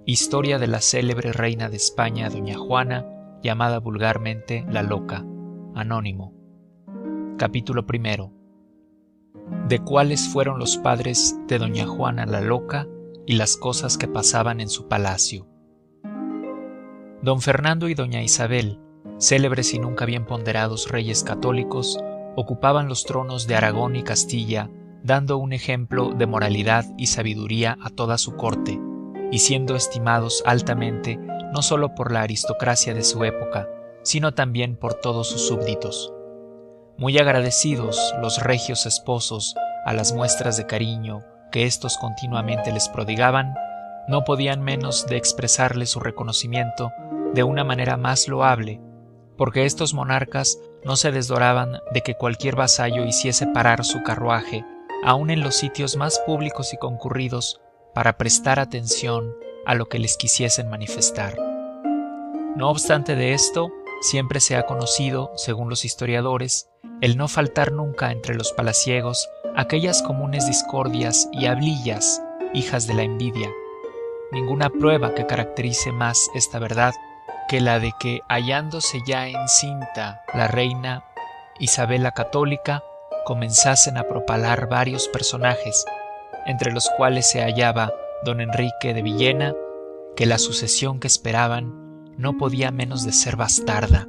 Historia de la célebre reina de España, doña Juana, llamada vulgarmente la Loca. Anónimo. Capítulo primero. De cuáles fueron los padres de doña Juana la Loca y las cosas que pasaban en su palacio. Don Fernando y doña Isabel, célebres y nunca bien ponderados reyes católicos, ocupaban los tronos de Aragón y Castilla, dando un ejemplo de moralidad y sabiduría a toda su corte, y siendo estimados altamente no solo por la aristocracia de su época, sino también por todos sus súbditos. Muy agradecidos los regios esposos a las muestras de cariño que éstos continuamente les prodigaban, no podían menos de expresarle su reconocimiento de una manera más loable, porque estos monarcas no se desdoraban de que cualquier vasallo hiciese parar su carruaje, aun en los sitios más públicos y concurridos, para prestar atención a lo que les quisiesen manifestar. No obstante de esto, siempre se ha conocido, según los historiadores, el no faltar nunca entre los palaciegos aquellas comunes discordias y hablillas, hijas de la envidia. Ninguna prueba que caracterice más esta verdad que la de que, hallándose ya encinta la reina Isabel la Católica, comenzasen a propalar varios personajes, entre los cuales se hallaba don Enrique de Villena, que la sucesión que esperaban no podía menos de ser bastarda,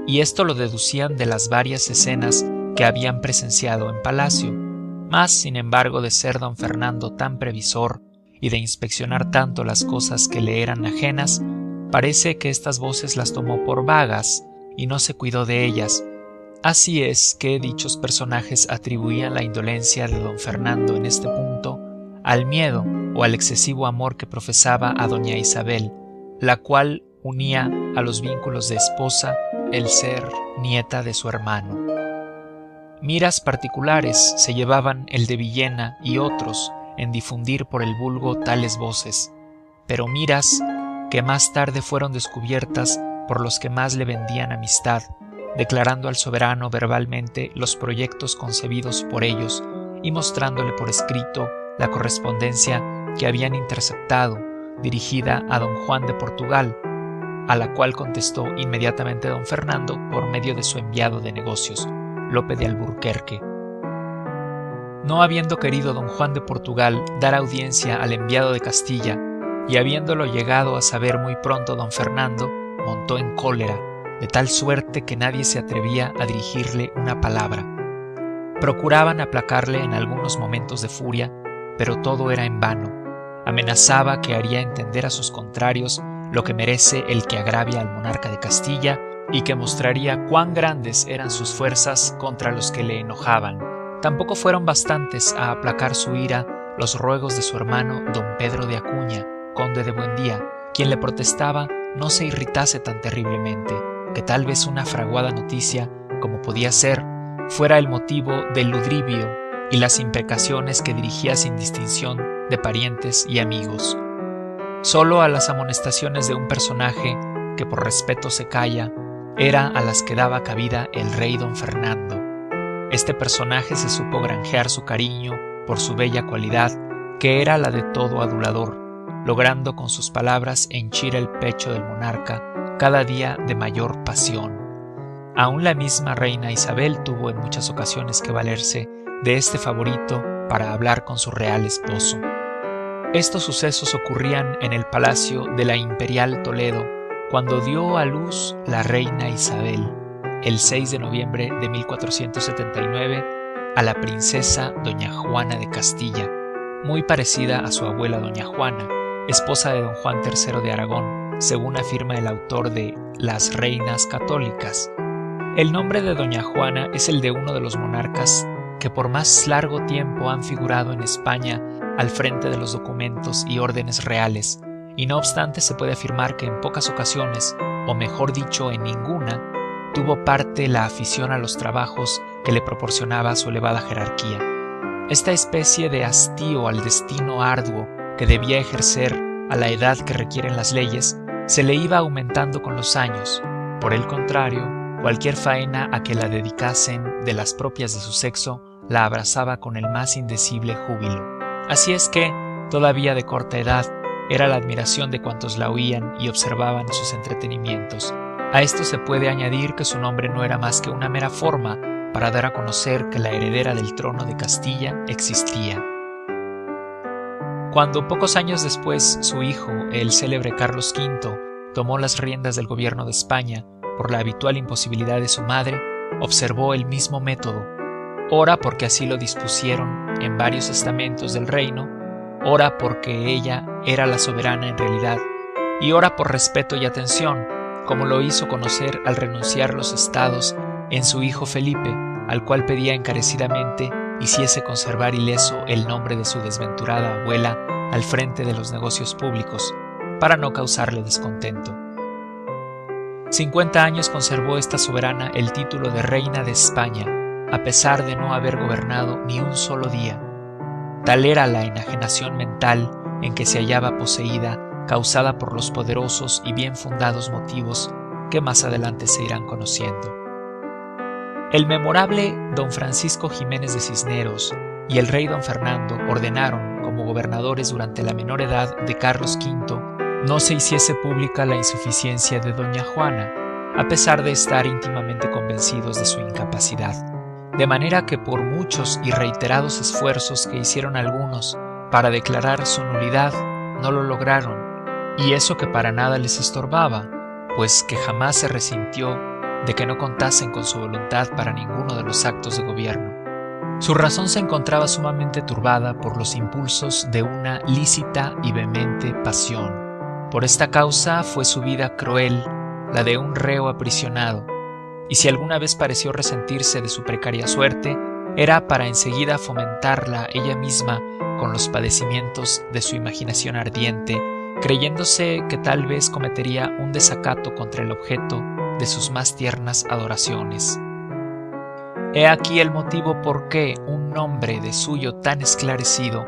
y esto lo deducían de las varias escenas que habían presenciado en palacio, mas sin embargo de ser don Fernando tan previsor y de inspeccionar tanto las cosas que le eran ajenas, parece que estas voces las tomó por vagas y no se cuidó de ellas. Así es que dichos personajes atribuían la indolencia de don Fernando en este punto al miedo o al excesivo amor que profesaba a doña Isabel, la cual unía a los vínculos de esposa el ser nieta de su hermano. Miras particulares se llevaban el de Villena y otros en difundir por el vulgo tales voces, pero miras que más tarde fueron descubiertas por los que más le vendían amistad, declarando al soberano verbalmente los proyectos concebidos por ellos y mostrándole por escrito la correspondencia que habían interceptado, dirigida a don Juan de Portugal, a la cual contestó inmediatamente don Fernando por medio de su enviado de negocios, Lope de Alburquerque. No habiendo querido don Juan de Portugal dar audiencia al enviado de Castilla, y habiéndolo llegado a saber muy pronto don Fernando, montó en cólera, de tal suerte que nadie se atrevía a dirigirle una palabra. Procuraban aplacarle en algunos momentos de furia, pero todo era en vano. Amenazaba que haría entender a sus contrarios lo que merece el que agravia al monarca de Castilla y que mostraría cuán grandes eran sus fuerzas contra los que le enojaban. Tampoco fueron bastantes a aplacar su ira los ruegos de su hermano don Pedro de Acuña, conde de Buendía, quien le protestaba no se irritase tan terriblemente, que tal vez una fraguada noticia, como podía ser, fuera el motivo del ludibrio y las imprecaciones que dirigía sin distinción de parientes y amigos. Solo a las amonestaciones de un personaje que por respeto se calla, era a las que daba cabida el rey don Fernando. Este personaje se supo granjear su cariño por su bella cualidad, que era la de todo adulador, logrando con sus palabras henchir el pecho del monarca cada día de mayor pasión. Aún la misma reina Isabel tuvo en muchas ocasiones que valerse de este favorito para hablar con su real esposo. Estos sucesos ocurrían en el palacio de la Imperial Toledo, cuando dio a luz la reina Isabel, el 6 de noviembre de 1479, a la princesa doña Juana de Castilla, muy parecida a su abuela doña Juana, esposa de don Juan III de Aragón, según afirma el autor de Las Reinas Católicas. El nombre de doña Juana es el de uno de los monarcas que por más largo tiempo han figurado en España al frente de los documentos y órdenes reales, y no obstante se puede afirmar que en pocas ocasiones, o mejor dicho en ninguna, tuvo parte la afición a los trabajos que le proporcionaba su elevada jerarquía. Esta especie de hastío al destino arduo que debía ejercer a la edad que requieren las leyes, se le iba aumentando con los años. Por el contrario, cualquier faena a que la dedicasen de las propias de su sexo la abrazaba con el más indecible júbilo. Así es que, todavía de corta edad, era la admiración de cuantos la oían y observaban sus entretenimientos. A esto se puede añadir que su nombre no era más que una mera forma para dar a conocer que la heredera del trono de Castilla existía. Cuando pocos años después su hijo, el célebre Carlos V, tomó las riendas del gobierno de España por la habitual imposibilidad de su madre, observó el mismo método, ora porque así lo dispusieron en varios estamentos del reino, ora porque ella era la soberana en realidad, y ora por respeto y atención, como lo hizo conocer al renunciar los estados en su hijo Felipe, al cual pedía encarecidamente hiciese conservar ileso el nombre de su desventurada abuela al frente de los negocios públicos, para no causarle descontento. 50 años conservó esta soberana el título de reina de España, a pesar de no haber gobernado ni un solo día. Tal era la enajenación mental en que se hallaba poseída, causada por los poderosos y bien fundados motivos que más adelante se irán conociendo. El memorable don Francisco Jiménez de Cisneros y el rey don Fernando ordenaron, como gobernadores durante la menor edad de Carlos V, no se hiciese pública la insuficiencia de doña Juana, a pesar de estar íntimamente convencidos de su incapacidad, de manera que por muchos y reiterados esfuerzos que hicieron algunos para declarar su nulidad, no lo lograron, y eso que para nada les estorbaba, pues que jamás se resintió de que no contasen con su voluntad para ninguno de los actos de gobierno. Su razón se encontraba sumamente turbada por los impulsos de una lícita y vehemente pasión. Por esta causa fue su vida cruel, la de un reo aprisionado, y si alguna vez pareció resentirse de su precaria suerte, era para enseguida fomentarla ella misma con los padecimientos de su imaginación ardiente, creyéndose que tal vez cometería un desacato contra el objeto de sus más tiernas adoraciones. He aquí el motivo por qué un nombre de suyo tan esclarecido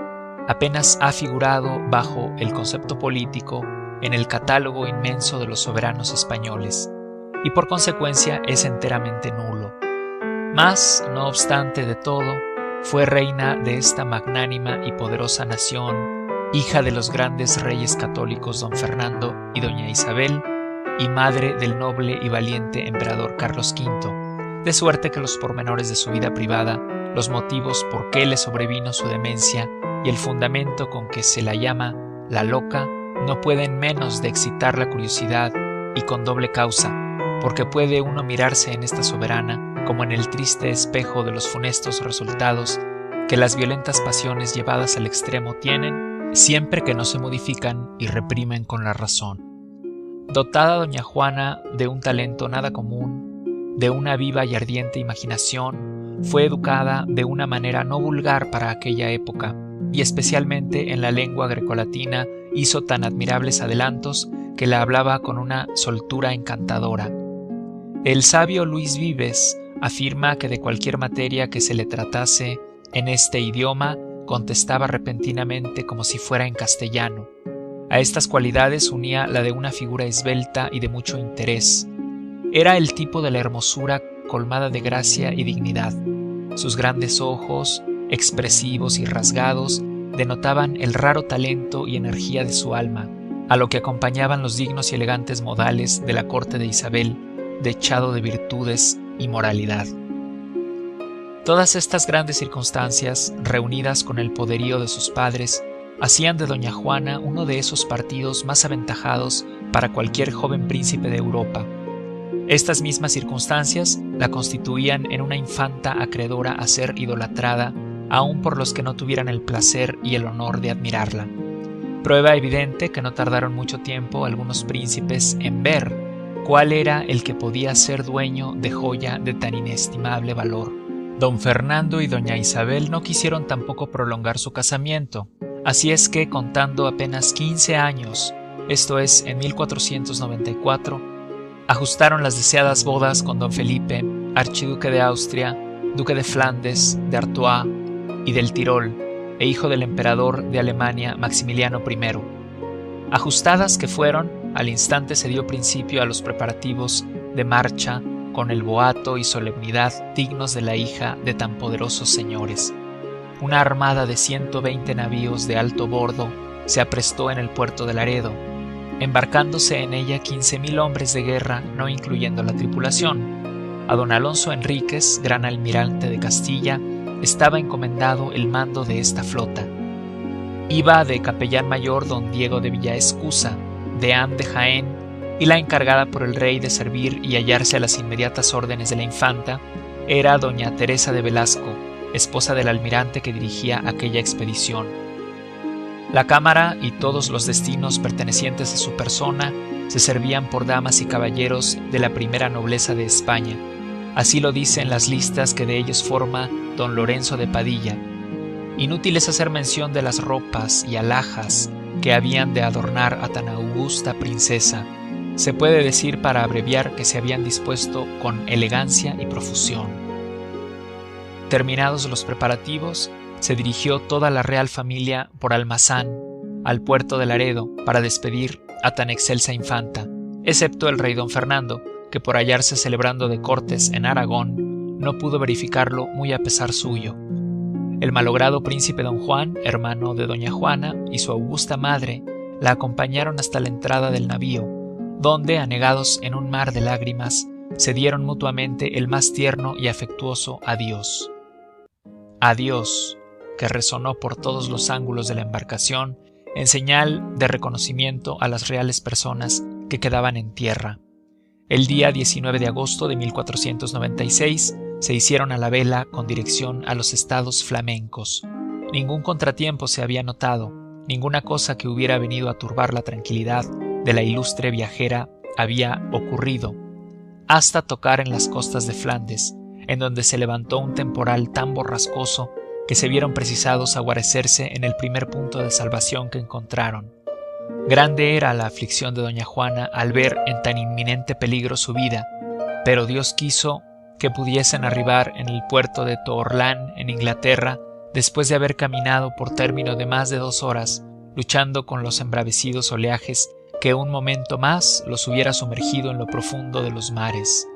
apenas ha figurado bajo el concepto político en el catálogo inmenso de los soberanos españoles, y por consecuencia es enteramente nulo. Mas, no obstante de todo, fue reina de esta magnánima y poderosa nación, hija de los grandes reyes católicos don Fernando y doña Isabel, y madre del noble y valiente emperador Carlos V, de suerte que los pormenores de su vida privada, los motivos por qué le sobrevino su demencia y el fundamento con que se la llama la loca, no pueden menos de excitar la curiosidad, y con doble causa, porque puede uno mirarse en esta soberana como en el triste espejo de los funestos resultados que las violentas pasiones llevadas al extremo tienen, siempre que no se modifican y reprimen con la razón. Dotada doña Juana de un talento nada común, de una viva y ardiente imaginación, fue educada de una manera no vulgar para aquella época, y especialmente en la lengua grecolatina hizo tan admirables adelantos que la hablaba con una soltura encantadora. El sabio Luis Vives afirma que de cualquier materia que se le tratase en este idioma contestaba repentinamente como si fuera en castellano. A estas cualidades unía la de una figura esbelta y de mucho interés. Era el tipo de la hermosura colmada de gracia y dignidad. Sus grandes ojos, expresivos y rasgados, denotaban el raro talento y energía de su alma, a lo que acompañaban los dignos y elegantes modales de la corte de Isabel, dechado de virtudes y moralidad. Todas estas grandes circunstancias, reunidas con el poderío de sus padres, hacían de doña Juana uno de esos partidos más aventajados para cualquier joven príncipe de Europa. Estas mismas circunstancias la constituían en una infanta acreedora a ser idolatrada, aun por los que no tuvieran el placer y el honor de admirarla. Prueba evidente que no tardaron mucho tiempo algunos príncipes en ver cuál era el que podía ser dueño de joya de tan inestimable valor. Don Fernando y doña Isabel no quisieron tampoco prolongar su casamiento, así es que, contando apenas 15 años, esto es, en 1494, ajustaron las deseadas bodas con don Felipe, archiduque de Austria, duque de Flandes, de Artois y del Tirol, e hijo del emperador de Alemania Maximiliano I. Ajustadas que fueron, al instante se dio principio a los preparativos de marcha con el boato y solemnidad dignos de la hija de tan poderosos señores. Una armada de 120 navíos de alto bordo se aprestó en el puerto de Laredo, embarcándose en ella 15,000 hombres de guerra, no incluyendo la tripulación. A don Alonso Enríquez, gran almirante de Castilla, estaba encomendado el mando de esta flota. Iba de capellán mayor don Diego de Villaescusa, deán de Jaén, y la encargada por el rey de servir y hallarse a las inmediatas órdenes de la infanta era doña Teresa de Velasco, esposa del almirante que dirigía aquella expedición. La cámara y todos los destinos pertenecientes a su persona se servían por damas y caballeros de la primera nobleza de España. Así lo dicen las listas que de ellos forma don Lorenzo de Padilla. Inútil es hacer mención de las ropas y alhajas que habían de adornar a tan augusta princesa. Se puede decir, para abreviar, que se habían dispuesto con elegancia y profusión. Terminados los preparativos, se dirigió toda la real familia por Almazán al puerto de Laredo para despedir a tan excelsa infanta, excepto el rey don Fernando, que por hallarse celebrando de cortes en Aragón no pudo verificarlo, muy a pesar suyo. El malogrado príncipe don Juan, hermano de doña Juana, y su augusta madre la acompañaron hasta la entrada del navío, donde, anegados en un mar de lágrimas, se dieron mutuamente el más tierno y afectuoso adiós. Adiós, que resonó por todos los ángulos de la embarcación en señal de reconocimiento a las reales personas que quedaban en tierra. El día 19 de agosto de 1496 se hicieron a la vela con dirección a los estados flamencos. Ningún contratiempo se había notado, ninguna cosa que hubiera venido a turbar la tranquilidad de la ilustre viajera había ocurrido, hasta tocar en las costas de Flandes, en donde se levantó un temporal tan borrascoso que se vieron precisados a guarecerse en el primer punto de salvación que encontraron. Grande era la aflicción de doña Juana al ver en tan inminente peligro su vida, pero Dios quiso que pudiesen arribar en el puerto de Toorlán, en Inglaterra, después de haber caminado por término de más de 2 horas, luchando con los embravecidos oleajes que un momento más los hubiera sumergido en lo profundo de los mares.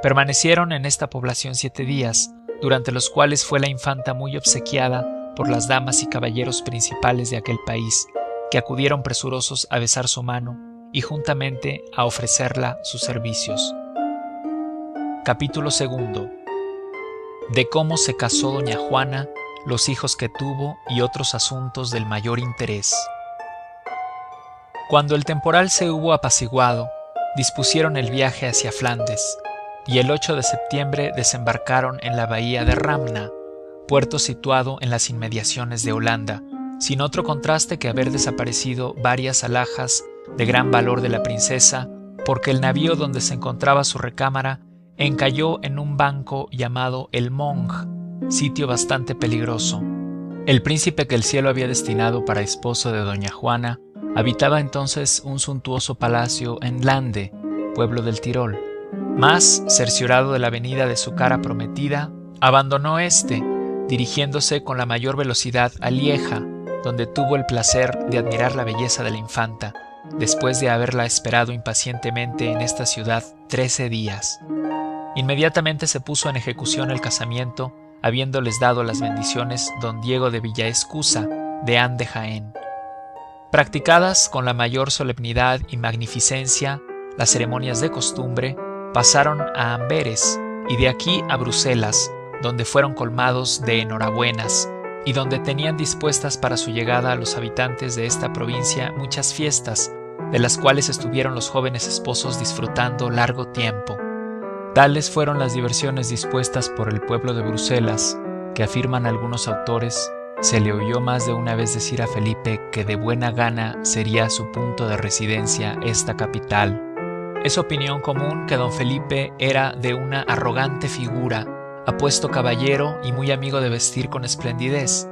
Permanecieron en esta población 7 días, durante los cuales fue la infanta muy obsequiada por las damas y caballeros principales de aquel país, que acudieron presurosos a besar su mano y juntamente a ofrecerla sus servicios. Capítulo 2. De cómo se casó doña Juana, los hijos que tuvo y otros asuntos del mayor interés. Cuando el temporal se hubo apaciguado, dispusieron el viaje hacia Flandes, y el 8 de septiembre desembarcaron en la bahía de Ramna, puerto situado en las inmediaciones de Holanda, sin otro contraste que haber desaparecido varias alhajas de gran valor de la princesa, porque el navío donde se encontraba su recámara encalló en un banco llamado el Monge, sitio bastante peligroso. El príncipe que el cielo había destinado para esposo de doña Juana habitaba entonces un suntuoso palacio en Lande, pueblo del Tirol. Mas, cerciorado de la venida de su cara prometida, abandonó éste, dirigiéndose con la mayor velocidad a Lieja, donde tuvo el placer de admirar la belleza de la infanta, después de haberla esperado impacientemente en esta ciudad 13 días. Inmediatamente se puso en ejecución el casamiento, habiéndoles dado las bendiciones don Diego de Villaescusa, deán de Jaén. Practicadas con la mayor solemnidad y magnificencia las ceremonias de costumbre, pasaron a Amberes y de aquí a Bruselas, donde fueron colmados de enhorabuenas y donde tenían dispuestas para su llegada a los habitantes de esta provincia muchas fiestas, de las cuales estuvieron los jóvenes esposos disfrutando largo tiempo. Tales fueron las diversiones dispuestas por el pueblo de Bruselas, que afirman algunos autores, se le oyó más de una vez decir a Felipe que de buena gana sería su punto de residencia esta capital. Es opinión común que don Felipe era de una arrogante figura, apuesto caballero y muy amigo de vestir con esplendidez.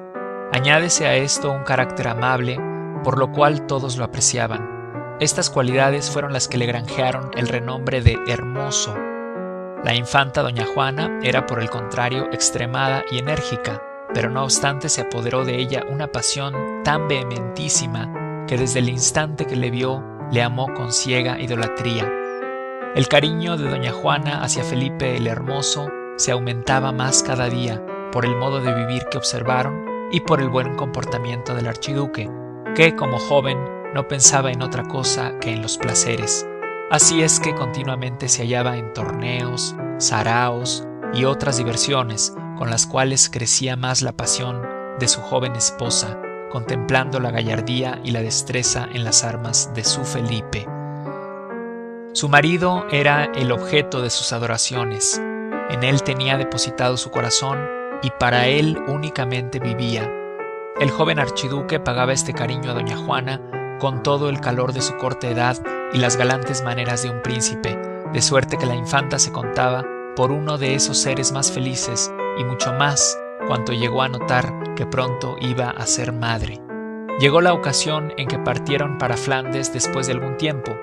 Añádese a esto un carácter amable, por lo cual todos lo apreciaban. Estas cualidades fueron las que le granjearon el renombre de hermoso. La infanta doña Juana era por el contrario extremada y enérgica, pero no obstante se apoderó de ella una pasión tan vehementísima que desde el instante que le vio le amó con ciega idolatría. El cariño de doña Juana hacia Felipe el Hermoso se aumentaba más cada día por el modo de vivir que observaron y por el buen comportamiento del archiduque, que, como joven, no pensaba en otra cosa que en los placeres. Así es que continuamente se hallaba en torneos, saraos y otras diversiones, con las cuales crecía más la pasión de su joven esposa, contemplando la gallardía y la destreza en las armas de su Felipe. Su marido era el objeto de sus adoraciones. En él tenía depositado su corazón y para él únicamente vivía. El joven archiduque pagaba este cariño a doña Juana con todo el calor de su corta edad y las galantes maneras de un príncipe, de suerte que la infanta se contaba por uno de esos seres más felices y mucho más cuanto llegó a notar que pronto iba a ser madre. Llegó la ocasión en que partieron para Flandes después de algún tiempo,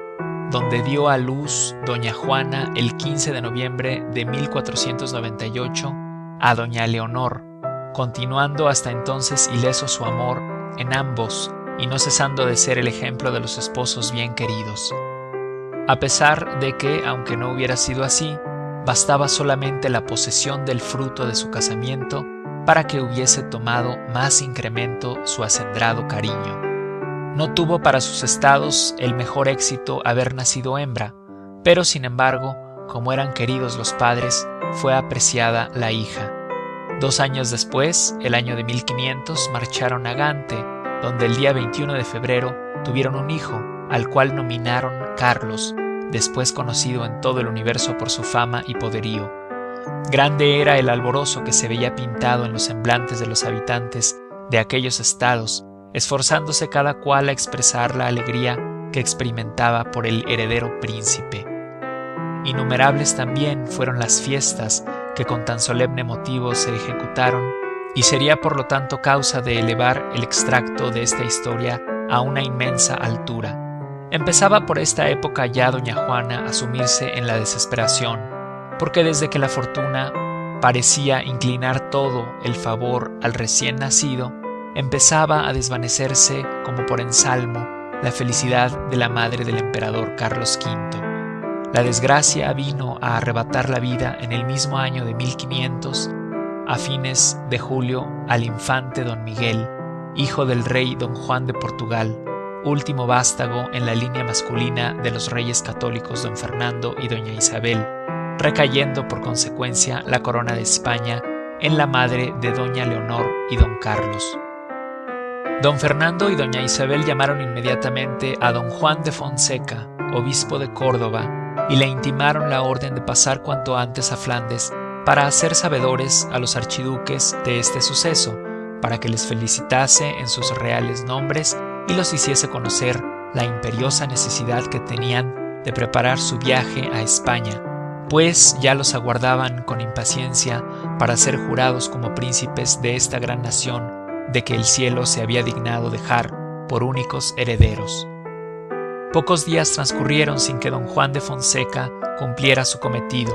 donde dio a luz doña Juana el 15 de noviembre de 1498 a doña Leonor, continuando hasta entonces ileso su amor en ambos y no cesando de ser el ejemplo de los esposos bien queridos. A pesar de que, aunque no hubiera sido así, bastaba solamente la posesión del fruto de su casamiento para que hubiese tomado más incremento su acendrado cariño. No tuvo para sus estados el mejor éxito haber nacido hembra, pero sin embargo, como eran queridos los padres, fue apreciada la hija. 2 años después, el año de 1500, marcharon a Gante, donde el día 21 de febrero tuvieron un hijo, al cual nominaron Carlos, después conocido en todo el universo por su fama y poderío. Grande era el alborozo que se veía pintado en los semblantes de los habitantes de aquellos estados, esforzándose cada cual a expresar la alegría que experimentaba por el heredero príncipe. Innumerables también fueron las fiestas que con tan solemne motivo se ejecutaron, y sería por lo tanto causa de elevar el extracto de esta historia a una inmensa altura. Empezaba por esta época ya doña Juana a sumirse en la desesperación, porque desde que la fortuna parecía inclinar todo el favor al recién nacido, empezaba a desvanecerse como por ensalmo la felicidad de la madre del emperador Carlos V. La desgracia vino a arrebatar la vida en el mismo año de 1500, a fines de julio, al infante don Miguel, hijo del rey don Juan de Portugal, último vástago en la línea masculina de los reyes católicos don Fernando y doña Isabel, recayendo por consecuencia la corona de España en la madre de doña Leonor y don Carlos. Don Fernando y doña Isabel llamaron inmediatamente a don Juan de Fonseca, obispo de Córdoba, y le intimaron la orden de pasar cuanto antes a Flandes para hacer sabedores a los archiduques de este suceso, para que les felicitase en sus reales nombres y los hiciese conocer la imperiosa necesidad que tenían de preparar su viaje a España, pues ya los aguardaban con impaciencia para ser jurados como príncipes de esta gran nación de que el cielo se había dignado dejar por únicos herederos. Pocos días transcurrieron sin que don Juan de Fonseca cumpliera su cometido,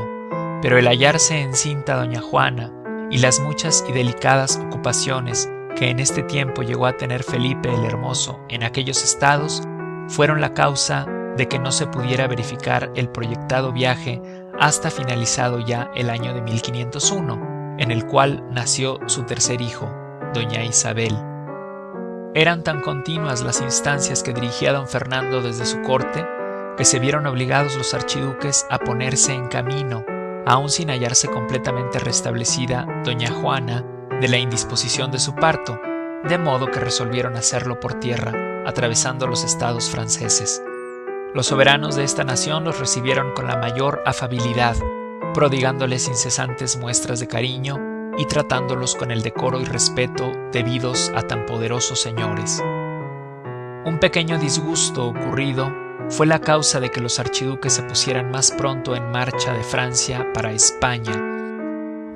pero el hallarse encinta doña Juana y las muchas y delicadas ocupaciones que en este tiempo llegó a tener Felipe el Hermoso en aquellos estados fueron la causa de que no se pudiera verificar el proyectado viaje hasta finalizado ya el año de 1501, en el cual nació su tercer hijo, doña Isabel. Eran tan continuas las instancias que dirigía don Fernando desde su corte que se vieron obligados los archiduques a ponerse en camino, aun sin hallarse completamente restablecida doña Juana de la indisposición de su parto, de modo que resolvieron hacerlo por tierra, atravesando los estados franceses. Los soberanos de esta nación los recibieron con la mayor afabilidad, prodigándoles incesantes muestras de cariño y tratándolos con el decoro y respeto debidos a tan poderosos señores. Un pequeño disgusto ocurrido fue la causa de que los archiduques se pusieran más pronto en marcha de Francia para España.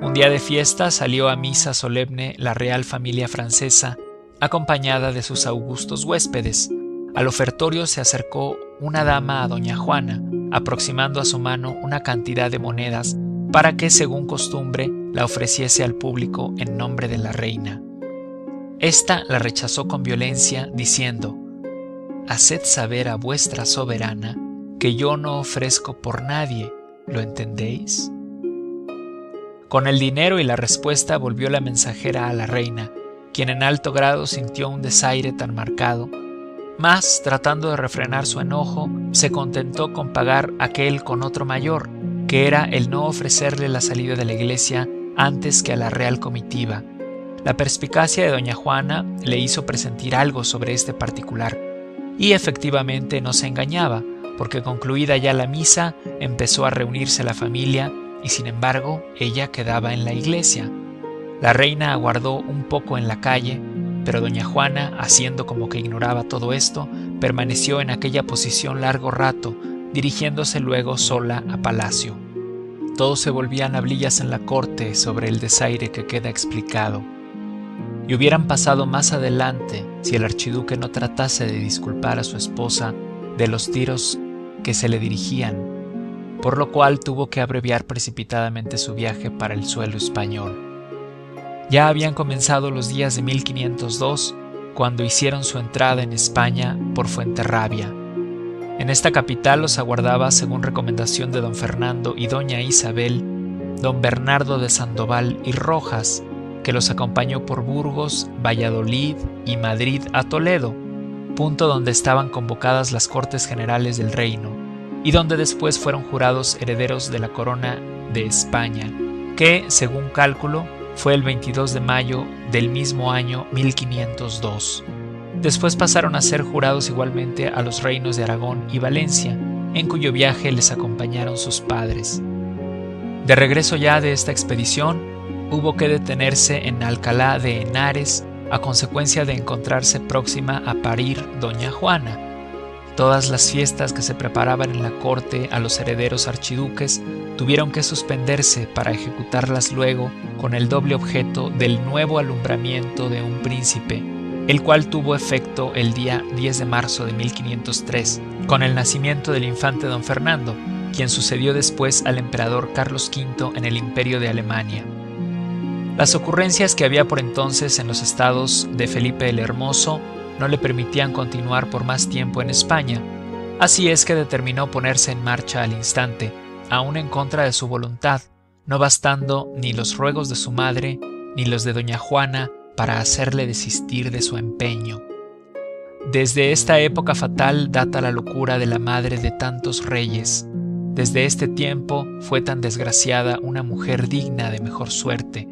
Un día de fiesta salió a misa solemne la real familia francesa, acompañada de sus augustos huéspedes. Al ofertorio se acercó una dama a doña Juana, aproximando a su mano una cantidad de monedas para que, según costumbre, la ofreciese al público en nombre de la reina. Esta la rechazó con violencia, diciendo: «Haced saber a vuestra soberana que yo no ofrezco por nadie, ¿lo entendéis?». Con el dinero y la respuesta volvió la mensajera a la reina, quien en alto grado sintió un desaire tan marcado mas, tratando de refrenar su enojo, se contentó con pagar aquel con otro mayor, que era el no ofrecerle la salida de la iglesia antes que a la real comitiva. La perspicacia de doña Juana le hizo presentir algo sobre este particular, y efectivamente no se engañaba, porque concluida ya la misa empezó a reunirse la familia y sin embargo ella quedaba en la iglesia. La reina aguardó un poco en la calle, pero doña Juana, haciendo como que ignoraba todo esto, permaneció en aquella posición largo rato, dirigiéndose luego sola a palacio. Todos se volvían hablillas en la corte sobre el desaire que queda explicado. Y hubieran pasado más adelante si el archiduque no tratase de disculpar a su esposa de los tiros que se le dirigían, por lo cual tuvo que abreviar precipitadamente su viaje para el suelo español. Ya habían comenzado los días de 1502 cuando hicieron su entrada en España por Fuenterrabía. En esta capital los aguardaba, según recomendación de don Fernando y doña Isabel, don Bernardo de Sandoval y Rojas, que los acompañó por Burgos, Valladolid y Madrid a Toledo, punto donde estaban convocadas las Cortes Generales del Reino, y donde después fueron jurados herederos de la corona de España, que, según cálculo, fue el 22 de mayo del mismo año 1502. Después pasaron a ser jurados igualmente a los reinos de Aragón y Valencia, en cuyo viaje les acompañaron sus padres. De regreso ya de esta expedición, hubo que detenerse en Alcalá de Henares a consecuencia de encontrarse próxima a parir doña Juana. Todas las fiestas que se preparaban en la corte a los herederos archiduques tuvieron que suspenderse para ejecutarlas luego con el doble objeto del nuevo alumbramiento de un príncipe, el cual tuvo efecto el día 10 de marzo de 1503, con el nacimiento del infante don Fernando, quien sucedió después al emperador Carlos V en el Imperio de Alemania. Las ocurrencias que había por entonces en los estados de Felipe el Hermoso no le permitían continuar por más tiempo en España, así es que determinó ponerse en marcha al instante, aun en contra de su voluntad, no bastando ni los ruegos de su madre ni los de doña Juana para hacerle desistir de su empeño. Desde esta época fatal data la locura de la madre de tantos reyes. Desde este tiempo fue tan desgraciada una mujer digna de mejor suerte.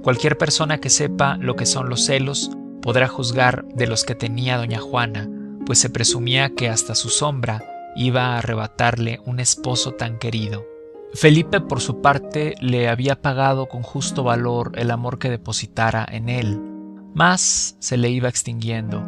Cualquier persona que sepa lo que son los celos podrá juzgar de los que tenía doña Juana, pues se presumía que hasta su sombra iba a arrebatarle un esposo tan querido. Felipe, por su parte, le había pagado con justo valor el amor que depositara en él, mas se le iba extinguiendo.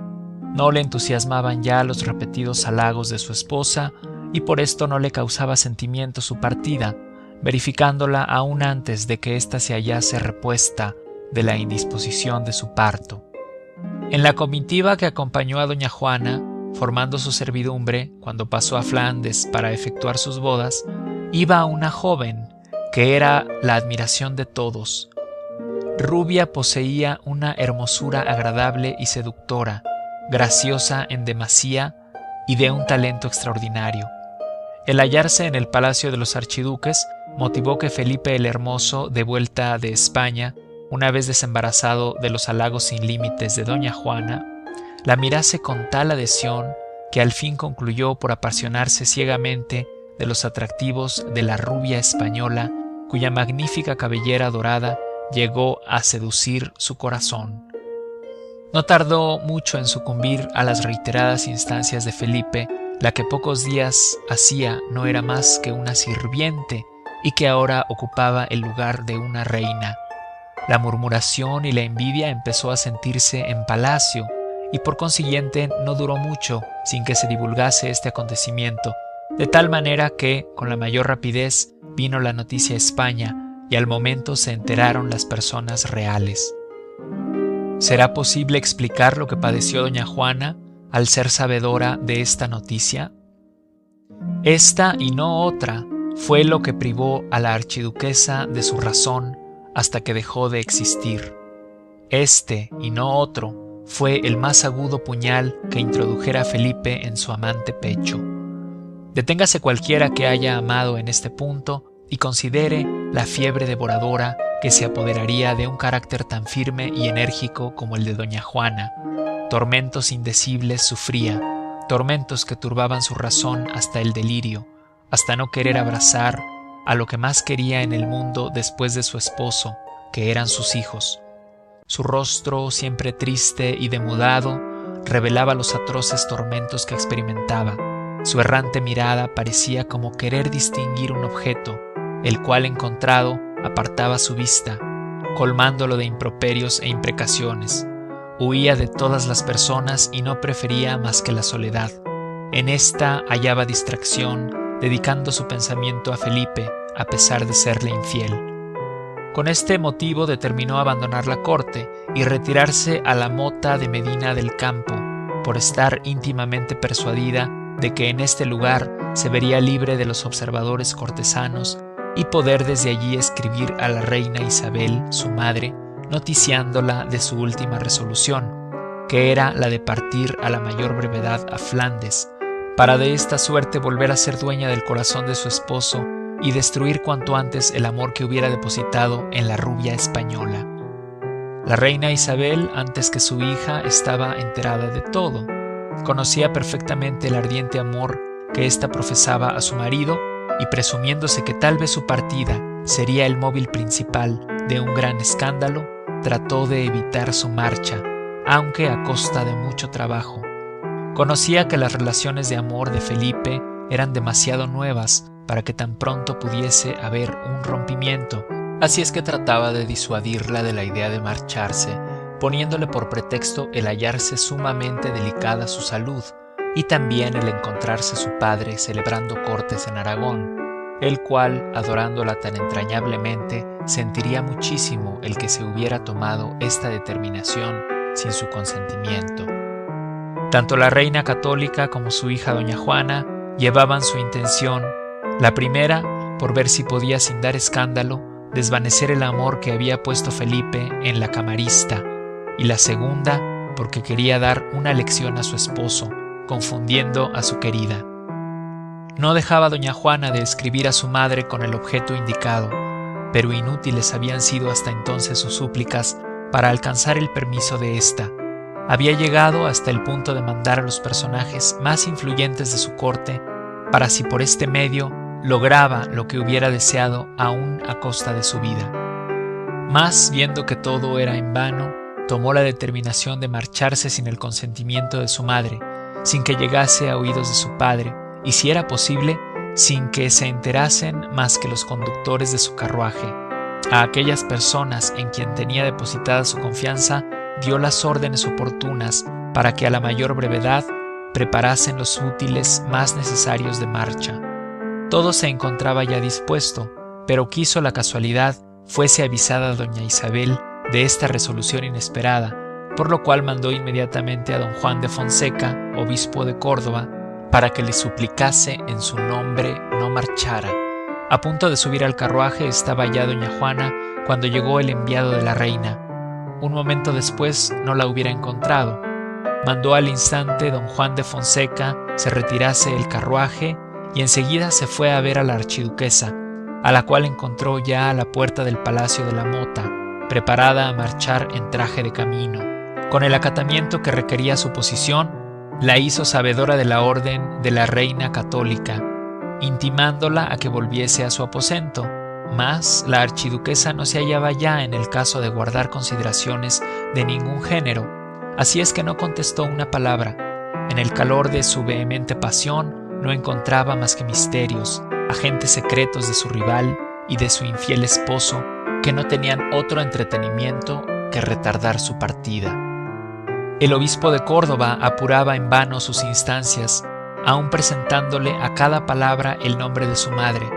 No le entusiasmaban ya los repetidos halagos de su esposa, y por esto no le causaba sentimiento su partida, verificándola aún antes de que ésta se hallase repuesta de la indisposición de su parto. En la comitiva que acompañó a doña Juana, formando su servidumbre, cuando pasó a Flandes para efectuar sus bodas, iba una joven que era la admiración de todos. Rubia, poseía una hermosura agradable y seductora, graciosa en demasía y de un talento extraordinario. El hallarse en el palacio de los archiduques motivó que Felipe el Hermoso, de vuelta de España, una vez desembarazado de los halagos sin límites de doña Juana, la mirase con tal adhesión que al fin concluyó por apasionarse ciegamente de los atractivos de la rubia española, cuya magnífica cabellera dorada llegó a seducir su corazón. No tardó mucho en sucumbir a las reiteradas instancias de Felipe, la que pocos días hacía no era más que una sirviente y que ahora ocupaba el lugar de una reina. La murmuración y la envidia empezó a sentirse en palacio, y por consiguiente no duró mucho sin que se divulgase este acontecimiento, de tal manera que, con la mayor rapidez, vino la noticia a España y al momento se enteraron las personas reales. ¿Será posible explicar lo que padeció doña Juana al ser sabedora de esta noticia? Esta y no otra fue lo que privó a la archiduquesa de su razón hasta que dejó de existir. Este y no otro fue el más agudo puñal que introdujera Felipe en su amante pecho. Deténgase cualquiera que haya amado en este punto y considere la fiebre devoradora que se apoderaría de un carácter tan firme y enérgico como el de doña Juana, tormentos indecibles sufría, tormentos que turbaban su razón hasta el delirio, hasta no querer abrazar a lo que más quería en el mundo después de su esposo, que eran sus hijos. Su rostro, siempre triste y demudado, revelaba los atroces tormentos que experimentaba. Su errante mirada parecía como querer distinguir un objeto, el cual encontrado apartaba su vista, colmándolo de improperios e imprecaciones. Huía de todas las personas y no prefería más que la soledad. En esta hallaba distracción, dedicando su pensamiento a Felipe, a pesar de serle infiel. Con este motivo determinó abandonar la corte y retirarse a la mota de Medina del Campo, por estar íntimamente persuadida de que en este lugar se vería libre de los observadores cortesanos y poder desde allí escribir a la reina Isabel, su madre, noticiándola de su última resolución, que era la de partir a la mayor brevedad a Flandes, para de esta suerte volver a ser dueña del corazón de su esposo y destruir cuanto antes el amor que hubiera depositado en la rubia española. La reina Isabel, antes que su hija, estaba enterada de todo. Conocía perfectamente el ardiente amor que ésta profesaba a su marido, y presumiéndose que tal vez su partida sería el móvil principal de un gran escándalo, trató de evitar su marcha, aunque a costa de mucho trabajo. Conocía que las relaciones de amor de Felipe eran demasiado nuevas para que tan pronto pudiese haber un rompimiento, así es que trataba de disuadirla de la idea de marcharse, poniéndole por pretexto el hallarse sumamente delicada su salud y también el encontrarse su padre celebrando cortes en Aragón, el cual, adorándola tan entrañablemente, sentiría muchísimo el que se hubiera tomado esta determinación sin su consentimiento. Tanto la reina católica como su hija doña Juana llevaban su intención, la primera por ver si podía sin dar escándalo desvanecer el amor que había puesto Felipe en la camarista, y la segunda porque quería dar una lección a su esposo, confundiendo a su querida. No dejaba doña Juana de escribir a su madre con el objeto indicado, pero inútiles habían sido hasta entonces sus súplicas para alcanzar el permiso de ésta. Había llegado hasta el punto de mandar a los personajes más influyentes de su corte para, si por este medio lograba lo que hubiera deseado, aún a costa de su vida. Mas, viendo que todo era en vano, tomó la determinación de marcharse sin el consentimiento de su madre, sin que llegase a oídos de su padre, y si era posible, sin que se enterasen más que los conductores de su carruaje. A aquellas personas en quien tenía depositada su confianza, dio las órdenes oportunas para que a la mayor brevedad preparasen los útiles más necesarios de marcha. Todo se encontraba ya dispuesto, pero quiso la casualidad fuese avisada doña Isabel de esta resolución inesperada, por lo cual mandó inmediatamente a don Juan de Fonseca, obispo de Córdoba, para que le suplicase en su nombre no marchara. A punto de subir al carruaje estaba ya doña Juana cuando llegó el enviado de la reina. Un momento después no la hubiera encontrado. Mandó al instante don Juan de Fonseca se retirase el carruaje y enseguida se fue a ver a la archiduquesa, a la cual encontró ya a la puerta del Palacio de la Mota, preparada a marchar en traje de camino. Con el acatamiento que requería su posición, la hizo sabedora de la orden de la reina católica, intimándola a que volviese a su aposento, mas la archiduquesa no se hallaba ya en el caso de guardar consideraciones de ningún género, así es que no contestó una palabra. En el calor de su vehemente pasión no encontraba más que misterios, agentes secretos de su rival y de su infiel esposo, que no tenían otro entretenimiento que retardar su partida. El obispo de Córdoba apuraba en vano sus instancias, aun presentándole a cada palabra el nombre de su madre,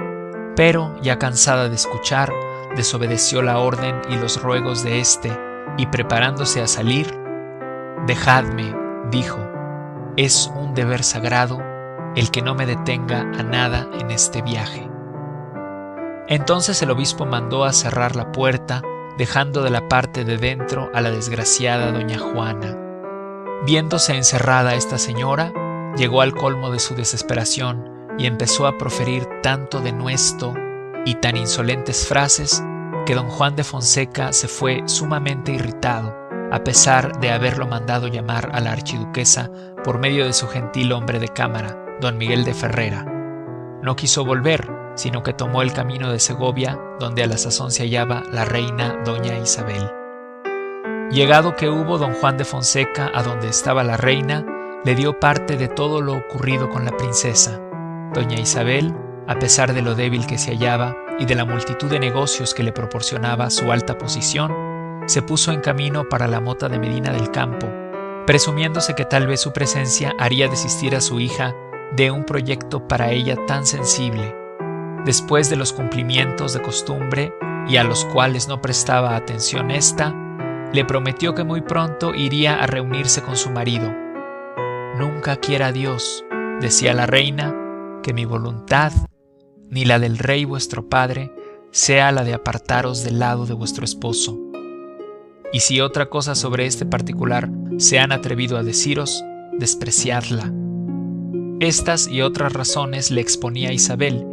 pero, ya cansada de escuchar, desobedeció la orden y los ruegos de éste, y preparándose a salir, «Dejadme», dijo, «es un deber sagrado el que no me detenga a nada en este viaje». Entonces el obispo mandó a cerrar la puerta, dejando de la parte de dentro a la desgraciada doña Juana. Viéndose encerrada esta señora, llegó al colmo de su desesperación y empezó a proferir tanto denuesto y tan insolentes frases que don Juan de Fonseca se fue sumamente irritado a pesar de haberlo mandado llamar a la archiduquesa por medio de su gentil hombre de cámara, don Miguel de Ferrera. No quiso volver, sino que tomó el camino de Segovia, donde a la sazón se hallaba la reina doña Isabel. Llegado que hubo don Juan de Fonseca a donde estaba la reina, le dio parte de todo lo ocurrido con la princesa. Doña Isabel, a pesar de lo débil que se hallaba y de la multitud de negocios que le proporcionaba su alta posición, se puso en camino para la mota de Medina del Campo, presumiéndose que tal vez su presencia haría desistir a su hija de un proyecto para ella tan sensible. Después de los cumplimientos de costumbre, y a los cuales no prestaba atención ésta, le prometió que muy pronto iría a reunirse con su marido. «Nunca quiera Dios», decía la reina, «que mi voluntad, ni la del rey vuestro padre, sea la de apartaros del lado de vuestro esposo. Y si otra cosa sobre este particular se han atrevido a deciros, despreciadla». Estas y otras razones le exponía Isabel,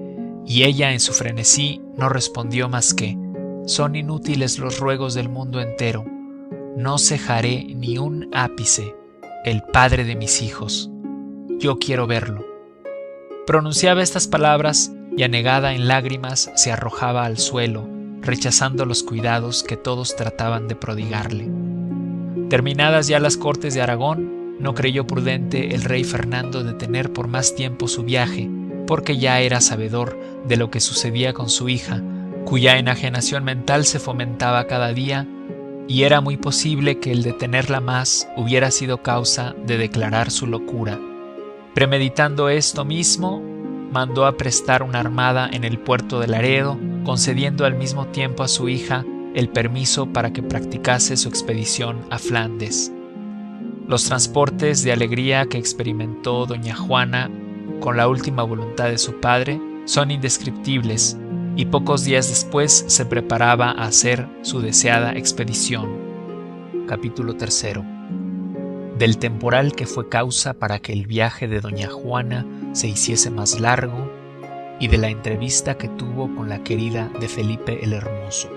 y ella en su frenesí no respondió más que: «Son inútiles los ruegos del mundo entero. No cejaré ni un ápice, el padre de mis hijos. Yo quiero verlo». Pronunciaba estas palabras y anegada en lágrimas se arrojaba al suelo, rechazando los cuidados que todos trataban de prodigarle. Terminadas ya las cortes de Aragón, no creyó prudente el rey Fernando detener por más tiempo su viaje, porque ya era sabedor de lo que sucedía con su hija, cuya enajenación mental se fomentaba cada día, y era muy posible que el detenerla más hubiera sido causa de declarar su locura. Premeditando esto mismo, mandó aprestar una armada en el puerto de Laredo, concediendo al mismo tiempo a su hija el permiso para que practicase su expedición a Flandes. Los transportes de alegría que experimentó doña Juana con la última voluntad de su padre son indescriptibles, y pocos días después se preparaba a hacer su deseada expedición. Capítulo 3. Del temporal que fue causa para que el viaje de doña Juana se hiciese más largo, y de la entrevista que tuvo con la querida de Felipe el Hermoso.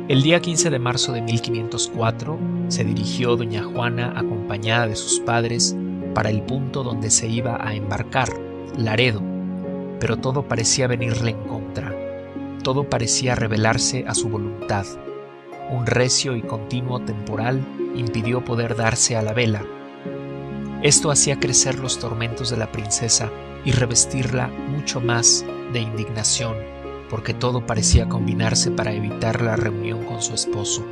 El día 15 de marzo de 1504 se dirigió doña Juana acompañada de sus padres para el punto donde se iba a embarcar, Laredo, pero todo parecía venirle en contra, todo parecía rebelarse a su voluntad. Un recio y continuo temporal impidió poder darse a la vela. Esto hacía crecer los tormentos de la princesa y revestirla mucho más de indignación, porque todo parecía combinarse para evitar la reunión con su esposo.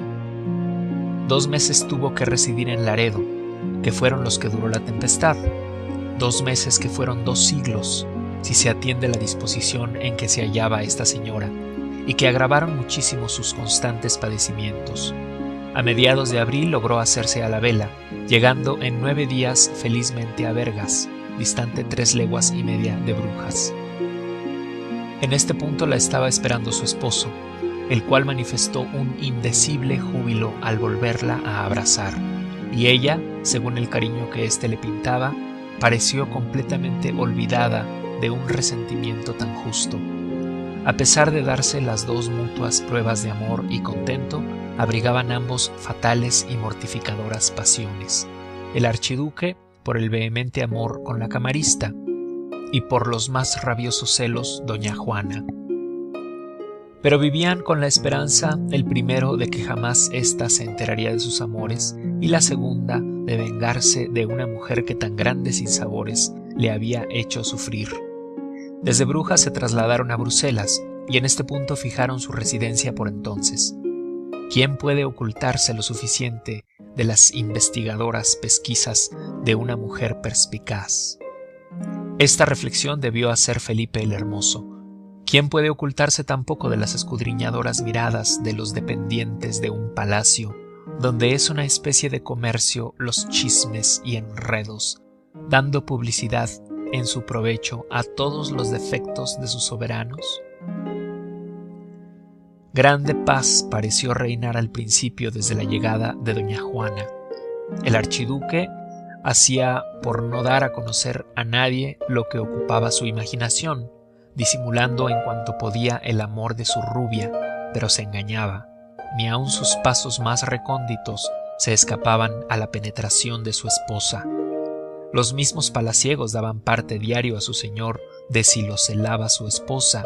2 meses tuvo que residir en Laredo, que fueron los que duró la tempestad, 2 meses que fueron 2 siglos, si se atiende la disposición en que se hallaba esta señora, y que agravaron muchísimo sus constantes padecimientos. A mediados de abril logró hacerse a la vela, llegando en 9 días felizmente a Vergas, distante 3 leguas y media de Brujas. En este punto la estaba esperando su esposo, el cual manifestó un indecible júbilo al volverla a abrazar, y ella, según el cariño que éste le pintaba, pareció completamente olvidada de un resentimiento tan justo. A pesar de darse las 2 mutuas pruebas de amor y contento, abrigaban ambos fatales y mortificadoras pasiones. El archiduque por el vehemente amor con la camarista, y por los más rabiosos celos doña Juana. Pero vivían con la esperanza, el primero de que jamás ésta se enteraría de sus amores, y la segunda de vengarse de una mujer que tan grandes sinsabores le había hecho sufrir. Desde Brujas se trasladaron a Bruselas, y en este punto fijaron su residencia por entonces. ¿Quién puede ocultarse lo suficiente de las investigadoras pesquisas de una mujer perspicaz? Esta reflexión debió hacer Felipe el Hermoso. ¿Quién puede ocultarse tampoco de las escudriñadoras miradas de los dependientes de un palacio, donde es una especie de comercio los chismes y enredos, dando publicidad en su provecho a todos los defectos de sus soberanos? Grande paz pareció reinar al principio desde la llegada de doña Juana. El archiduque hacía por no dar a conocer a nadie lo que ocupaba su imaginación, disimulando en cuanto podía el amor de su rubia, pero se engañaba. ni aun sus pasos más recónditos se escapaban a la penetración de su esposa. Los mismos palaciegos daban parte diario a su señor de si lo celaba su esposa,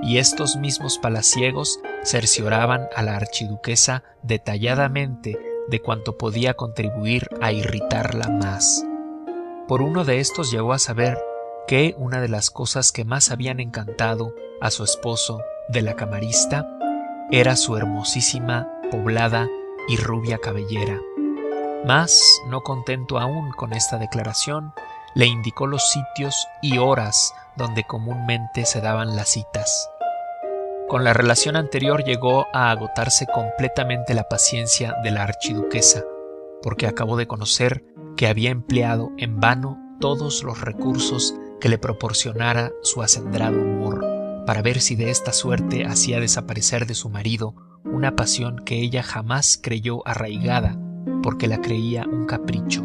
y estos mismos palaciegos cercioraban a la archiduquesa detalladamente de cuanto podía contribuir a irritarla más. Por uno de estos llegó a saber que una de las cosas que más habían encantado a su esposo de la camarista era su hermosísima, poblada y rubia cabellera. Mas, no contento aún con esta declaración, le indicó los sitios y horas donde comúnmente se daban las citas. Con la relación anterior llegó a agotarse completamente la paciencia de la archiduquesa, porque acabó de conocer que había empleado en vano todos los recursos que le proporcionara su acendrado humor, para ver si de esta suerte hacía desaparecer de su marido una pasión que ella jamás creyó arraigada, porque la creía un capricho.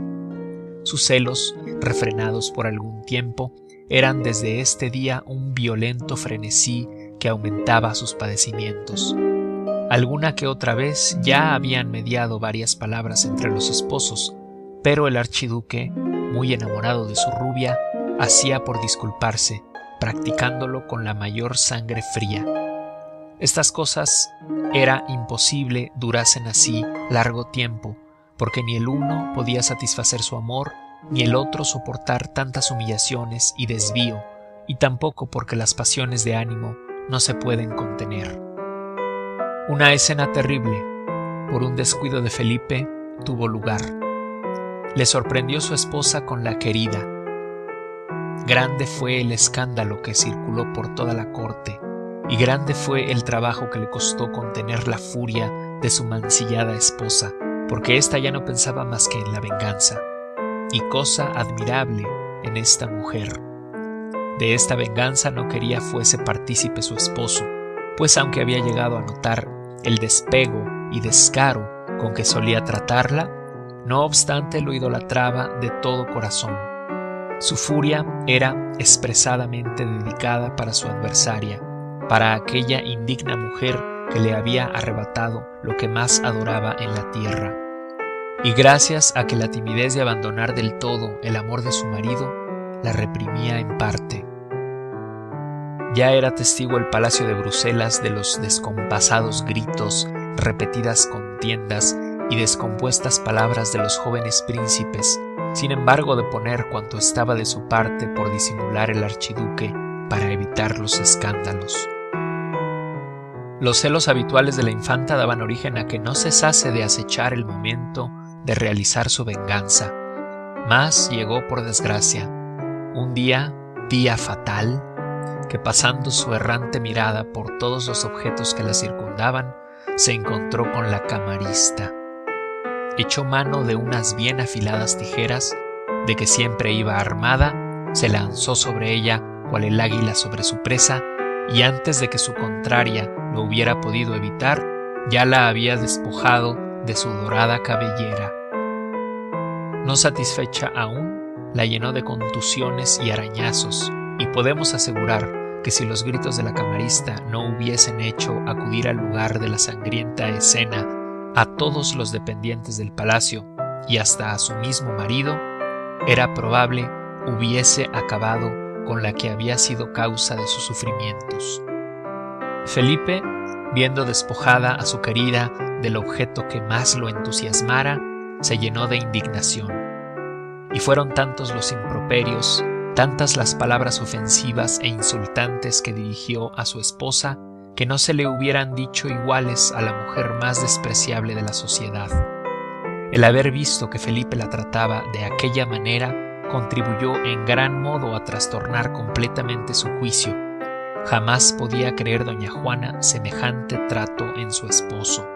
Sus celos, refrenados por algún tiempo, eran desde este día un violento frenesí que aumentaba sus padecimientos. Alguna que otra vez ya habían mediado varias palabras entre los esposos, pero el archiduque, muy enamorado de su rubia, hacía por disculparse, practicándolo con la mayor sangre fría. Estas cosas era imposible durasen así largo tiempo, porque ni el uno podía satisfacer su amor, ni el otro soportar tantas humillaciones y desvío, y tampoco porque las pasiones de ánimo no se pueden contener. Una escena terrible, por un descuido de Felipe, tuvo lugar. Le sorprendió su esposa con la querida. Grande fue el escándalo que circuló por toda la corte, y grande fue el trabajo que le costó contener la furia de su mancillada esposa, porque ésta ya no pensaba más que en la venganza. Y cosa admirable en esta mujer. De esta venganza no quería fuese partícipe su esposo, pues aunque había llegado a notar el despego y descaro con que solía tratarla, no obstante lo idolatraba de todo corazón. Su furia era expresadamente dedicada para su adversaria, para aquella indigna mujer que le había arrebatado lo que más adoraba en la tierra. Y gracias a que la timidez de abandonar del todo el amor de su marido la reprimía en parte. Ya era testigo el palacio de Bruselas de los descompasados gritos, repetidas contiendas y descompuestas palabras de los jóvenes príncipes, sin embargo de poner cuanto estaba de su parte por disimular el archiduque para evitar los escándalos. Los celos habituales de la infanta daban origen a que no cesase de acechar el momento de realizar su venganza. Mas llegó por desgracia un día fatal, que pasando su errante mirada por todos los objetos que la circundaban, se encontró con la camarista. Echó mano de unas bien afiladas tijeras, de que siempre iba armada, se lanzó sobre ella cual el águila sobre su presa, y antes de que su contraria lo hubiera podido evitar, ya la había despojado de su dorada cabellera. No satisfecha aún, la llenó de contusiones y arañazos, y podemos asegurar que si los gritos de la camarista no hubiesen hecho acudir al lugar de la sangrienta escena a todos los dependientes del palacio y hasta a su mismo marido, era probable hubiese acabado con la que había sido causa de sus sufrimientos. Felipe, viendo despojada a su querida del objeto que más lo entusiasmara, se llenó de indignación, y fueron tantos los improperios, tantas las palabras ofensivas e insultantes que dirigió a su esposa, que no se le hubieran dicho iguales a la mujer más despreciable de la sociedad. El haber visto que Felipe la trataba de aquella manera contribuyó en gran modo a trastornar completamente su juicio. Jamás podía creer doña Juana semejante trato en su esposo.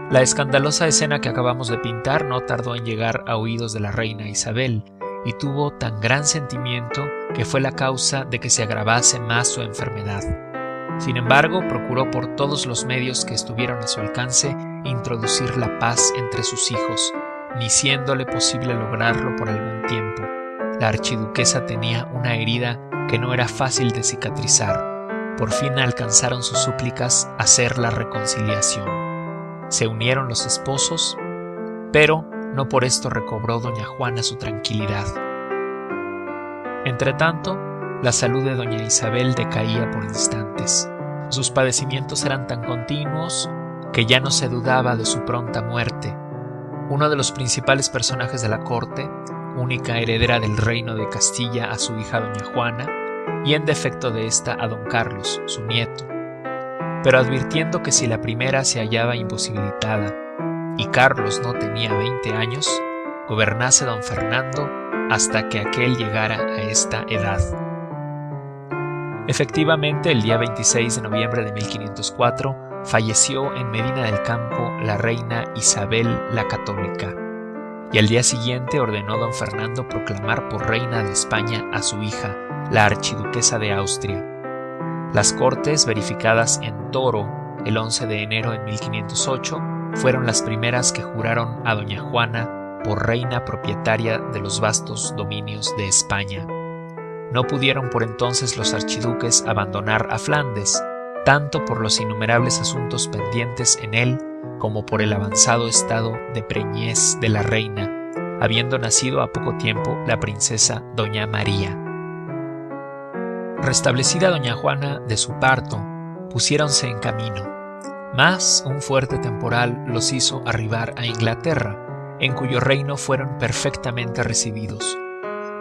La escandalosa escena que acabamos de pintar no tardó en llegar a oídos de la reina Isabel, y tuvo tan gran sentimiento que fue la causa de que se agravase más su enfermedad. Sin embargo, procuró por todos los medios que estuvieron a su alcance introducir la paz entre sus hijos, ni siéndole posible lograrlo por algún tiempo. La archiduquesa tenía una herida que no era fácil de cicatrizar, por fin alcanzaron sus súplicas hacer la reconciliación. Se unieron los esposos, pero no por esto recobró doña Juana su tranquilidad. Entretanto, la salud de doña Isabel decaía por instantes. Sus padecimientos eran tan continuos que ya no se dudaba de su pronta muerte. Uno de los principales personajes de la corte, única heredera del reino de Castilla a su hija doña Juana, y en defecto de ésta a don Carlos, su nieto. Pero advirtiendo que si la primera se hallaba imposibilitada y Carlos no tenía 20 años, gobernase don Fernando hasta que aquél llegara a esta edad. Efectivamente, el día 26 de noviembre de 1504 falleció en Medina del Campo la reina Isabel la Católica, y al día siguiente ordenó don Fernando proclamar por reina de España a su hija, la archiduquesa de Austria. Las cortes, verificadas en Toro el 11 de enero de 1508, fueron las primeras que juraron a doña Juana por reina propietaria de los vastos dominios de España. No pudieron por entonces los archiduques abandonar a Flandes, tanto por los innumerables asuntos pendientes en él como por el avanzado estado de preñez de la reina, habiendo nacido a poco tiempo la princesa doña María. Restablecida doña Juana de su parto, pusiéronse en camino, mas un fuerte temporal los hizo arribar a Inglaterra, en cuyo reino fueron perfectamente recibidos.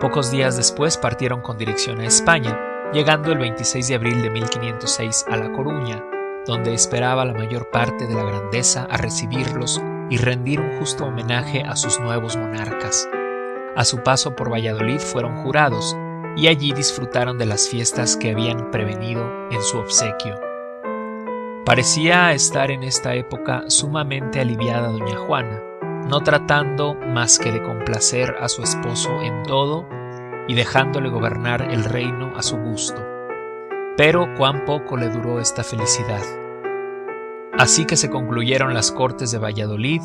Pocos días después partieron con dirección a España, llegando el 26 de abril de 1506 a La Coruña, donde esperaba la mayor parte de la grandeza a recibirlos y rendir un justo homenaje a sus nuevos monarcas. A su paso por Valladolid fueron jurados, y allí disfrutaron de las fiestas que habían prevenido en su obsequio. Parecía estar en esta época sumamente aliviada doña Juana, no tratando más que de complacer a su esposo en todo y dejándole gobernar el reino a su gusto. Pero cuán poco le duró esta felicidad. Así que se concluyeron las cortes de Valladolid,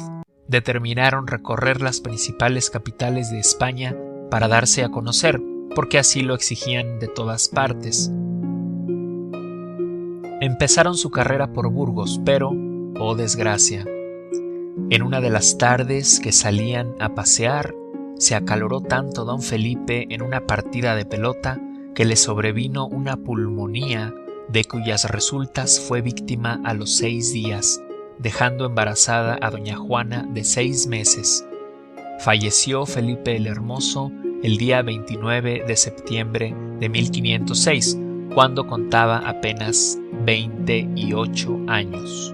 determinaron recorrer las principales capitales de España para darse a conocer, porque así lo exigían de todas partes. Empezaron su carrera por Burgos, pero, oh desgracia, en una de las tardes que salían a pasear, se acaloró tanto don Felipe en una partida de pelota que le sobrevino una pulmonía de cuyas resultas fue víctima a los 6 días, dejando embarazada a doña Juana de 6 meses. Falleció Felipe el Hermoso el día 29 de septiembre de 1506, cuando contaba apenas 28 años.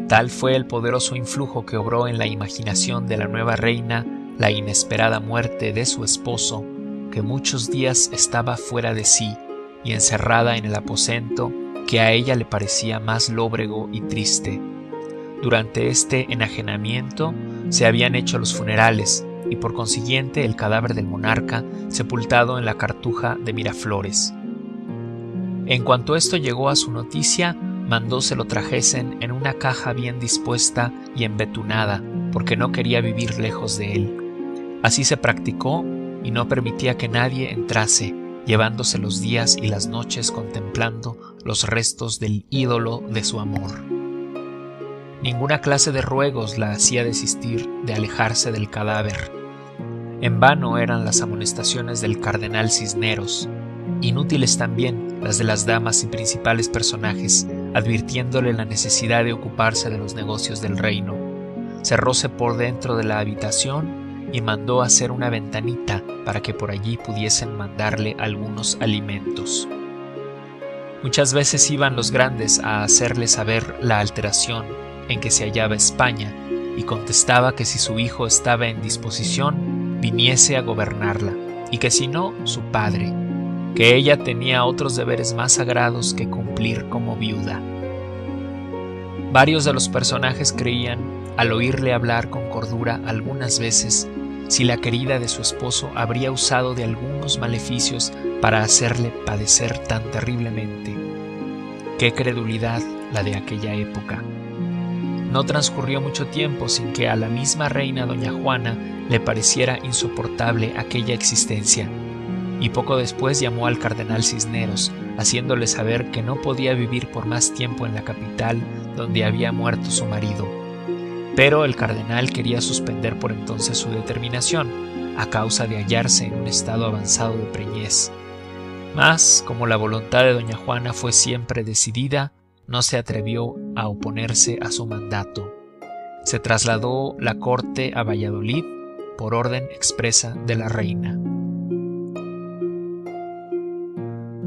Tal fue el poderoso influjo que obró en la imaginación de la nueva reina la inesperada muerte de su esposo, que muchos días estaba fuera de sí y encerrada en el aposento que a ella le parecía más lóbrego y triste. Durante este enajenamiento se habían hecho los funerales y por consiguiente el cadáver del monarca sepultado en la Cartuja de Miraflores. En cuanto esto llegó a su noticia, mandó se lo trajesen en una caja bien dispuesta y embetunada, porque no quería vivir lejos de él. Así se practicó y no permitía que nadie entrase, llevándose los días y las noches contemplando los restos del ídolo de su amor. Ninguna clase de ruegos la hacía desistir de alejarse del cadáver. En vano eran las amonestaciones del cardenal Cisneros, inútiles también las de las damas y principales personajes, advirtiéndole la necesidad de ocuparse de los negocios del reino. Cerróse por dentro de la habitación y mandó hacer una ventanita para que por allí pudiesen mandarle algunos alimentos. Muchas veces iban los grandes a hacerle saber la alteración en que se hallaba España, y contestaba que si su hijo estaba en disposición, viniese a gobernarla, y que si no, su padre, que ella tenía otros deberes más sagrados que cumplir como viuda. Varios de los personajes creían, al oírle hablar con cordura algunas veces, si la querida de su esposo habría usado de algunos maleficios para hacerle padecer tan terriblemente. ¡Qué credulidad la de aquella época! No transcurrió mucho tiempo sin que a la misma reina doña Juana le pareciera insoportable aquella existencia, y poco después llamó al cardenal Cisneros, haciéndole saber que no podía vivir por más tiempo en la capital donde había muerto su marido. Pero el cardenal quería suspender por entonces su determinación, a causa de hallarse en un estado avanzado de preñez. Mas, como la voluntad de doña Juana fue siempre decidida, no se atrevió a oponerse a su mandato. Se trasladó la corte a Valladolid por orden expresa de la reina.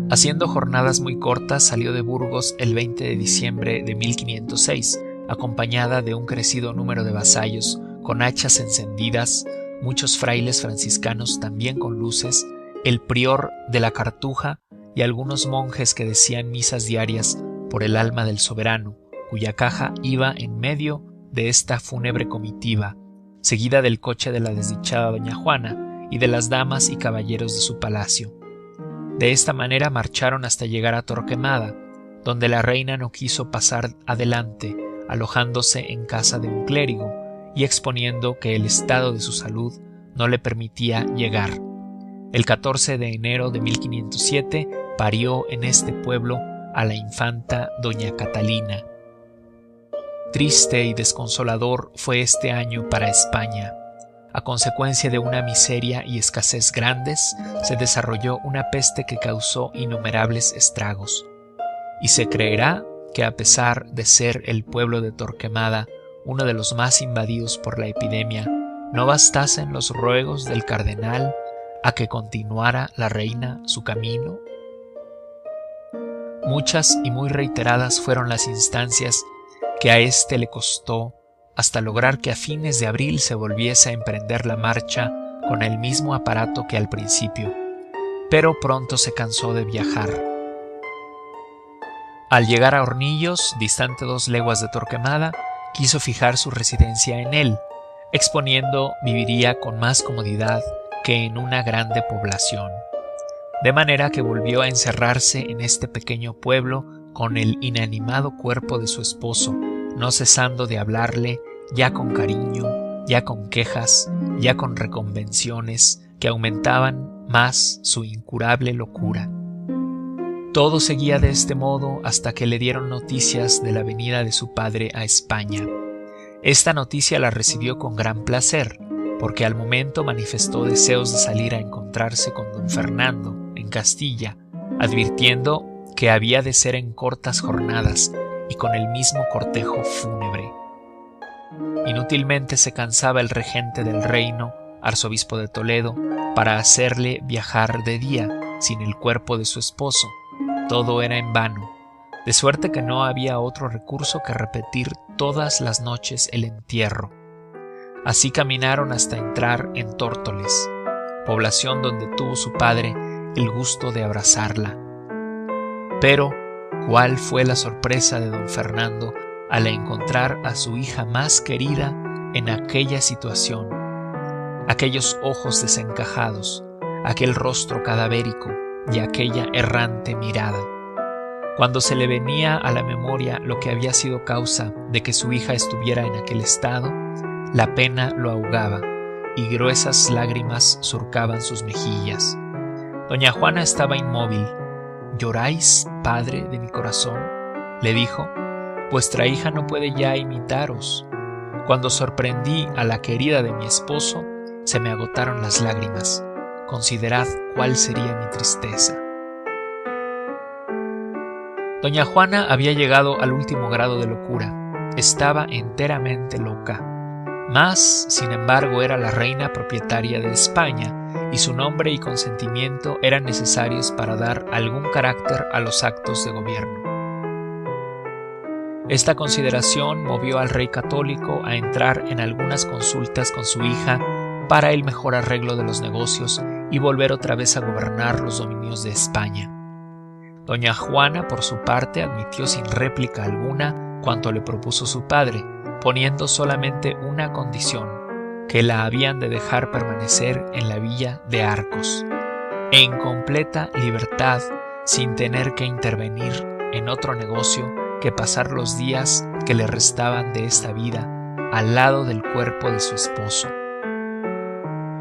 Haciendo jornadas muy cortas, salió de Burgos el 20 de diciembre de 1506, acompañada de un crecido número de vasallos con hachas encendidas, muchos frailes franciscanos también con luces, el prior de la Cartuja y algunos monjes que decían misas diarias por el alma del soberano, cuya caja iba en medio de esta fúnebre comitiva, seguida del coche de la desdichada doña Juana y de las damas y caballeros de su palacio. De esta manera marcharon hasta llegar a Torquemada, donde la reina no quiso pasar adelante, alojándose en casa de un clérigo y exponiendo que el estado de su salud no le permitía llegar. El 14 de enero de 1507 parió en este pueblo a la infanta doña Catalina. Triste y desconsolador fue este año para España. A consecuencia de una miseria y escasez grandes, se desarrolló una peste que causó innumerables estragos. Y se creerá que a pesar de ser el pueblo de Torquemada uno de los más invadidos por la epidemia, no bastasen los ruegos del cardenal a que continuara la reina su camino. Muchas y muy reiteradas fueron las instancias que a éste le costó hasta lograr que a fines de abril se volviese a emprender la marcha con el mismo aparato que al principio, pero pronto se cansó de viajar. Al llegar a Hornillos, distante 2 leguas de Torquemada, quiso fijar su residencia en él, exponiendo viviría con más comodidad que en una grande población. De manera que volvió a encerrarse en este pequeño pueblo con el inanimado cuerpo de su esposo, no cesando de hablarle, ya con cariño, ya con quejas, ya con reconvenciones que aumentaban más su incurable locura. Todo seguía de este modo hasta que le dieron noticias de la venida de su padre a España. Esta noticia la recibió con gran placer, porque al momento manifestó deseos de salir a encontrarse con don Fernando en Castilla, advirtiendo que había de ser en cortas jornadas y con el mismo cortejo fúnebre. Inútilmente se cansaba el regente del reino, arzobispo de Toledo, para hacerle viajar de día sin el cuerpo de su esposo. Todo era en vano, de suerte que no había otro recurso que repetir todas las noches el entierro. Así caminaron hasta entrar en Tórtoles, población donde tuvo su padre el gusto de abrazarla. Pero, ¿cuál fue la sorpresa de don Fernando al encontrar a su hija más querida en aquella situación? Aquellos ojos desencajados, aquel rostro cadavérico y aquella errante mirada. Cuando se le venía a la memoria lo que había sido causa de que su hija estuviera en aquel estado, la pena lo ahogaba y gruesas lágrimas surcaban sus mejillas. Doña Juana estaba inmóvil. ¿Lloráis, padre de mi corazón?, le dijo. Vuestra hija no puede ya imitaros. Cuando sorprendí a la querida de mi esposo, se me agotaron las lágrimas. Considerad cuál sería mi tristeza. Doña Juana había llegado al último grado de locura. Estaba enteramente loca. Mas, sin embargo, era la reina propietaria de España, y su nombre y consentimiento eran necesarios para dar algún carácter a los actos de gobierno. Esta consideración movió al rey católico a entrar en algunas consultas con su hija para el mejor arreglo de los negocios y volver otra vez a gobernar los dominios de España. Doña Juana, por su parte, admitió sin réplica alguna cuanto le propuso su padre, poniendo solamente una condición: que la habían de dejar permanecer en la villa de Arcos, en completa libertad, sin tener que intervenir en otro negocio que pasar los días que le restaban de esta vida al lado del cuerpo de su esposo.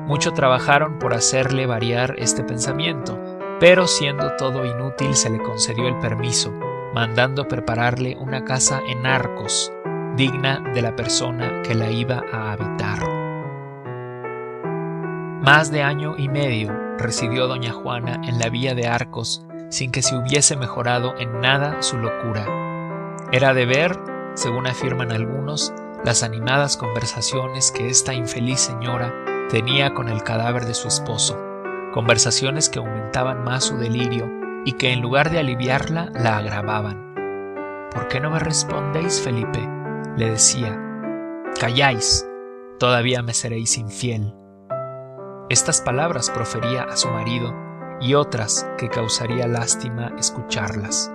Mucho trabajaron por hacerle variar este pensamiento, pero siendo todo inútil se le concedió el permiso, mandando prepararle una casa en Arcos, digna de la persona que la iba a habitar. Más de año y medio residió doña Juana en la villa de Arcos sin que se hubiese mejorado en nada su locura. Era de ver, según afirman algunos, las animadas conversaciones que esta infeliz señora tenía con el cadáver de su esposo, conversaciones que aumentaban más su delirio y que en lugar de aliviarla la agravaban. «¿Por qué no me respondéis, Felipe?», le decía. «Calláis, todavía me seréis infiel». Estas palabras profería a su marido y otras que causaría lástima escucharlas.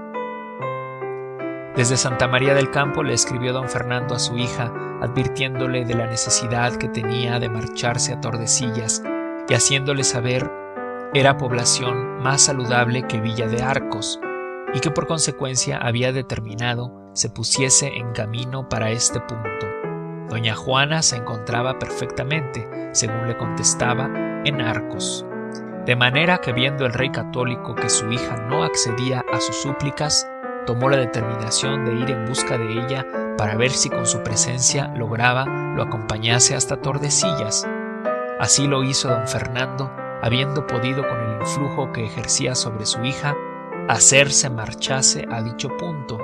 Desde Santa María del Campo le escribió don Fernando a su hija advirtiéndole de la necesidad que tenía de marcharse a Tordesillas y haciéndole saber era población más saludable que Villa de Arcos y que por consecuencia había determinado se pusiese en camino para este punto. Doña Juana se encontraba perfectamente, según le contestaba, en Arcos. De manera que viendo el rey católico que su hija no accedía a sus súplicas, tomó la determinación de ir en busca de ella para ver si con su presencia lograba lo acompañase hasta Tordesillas. Así lo hizo don Fernando, habiendo podido con el influjo que ejercía sobre su hija hacerse marchase a dicho punto,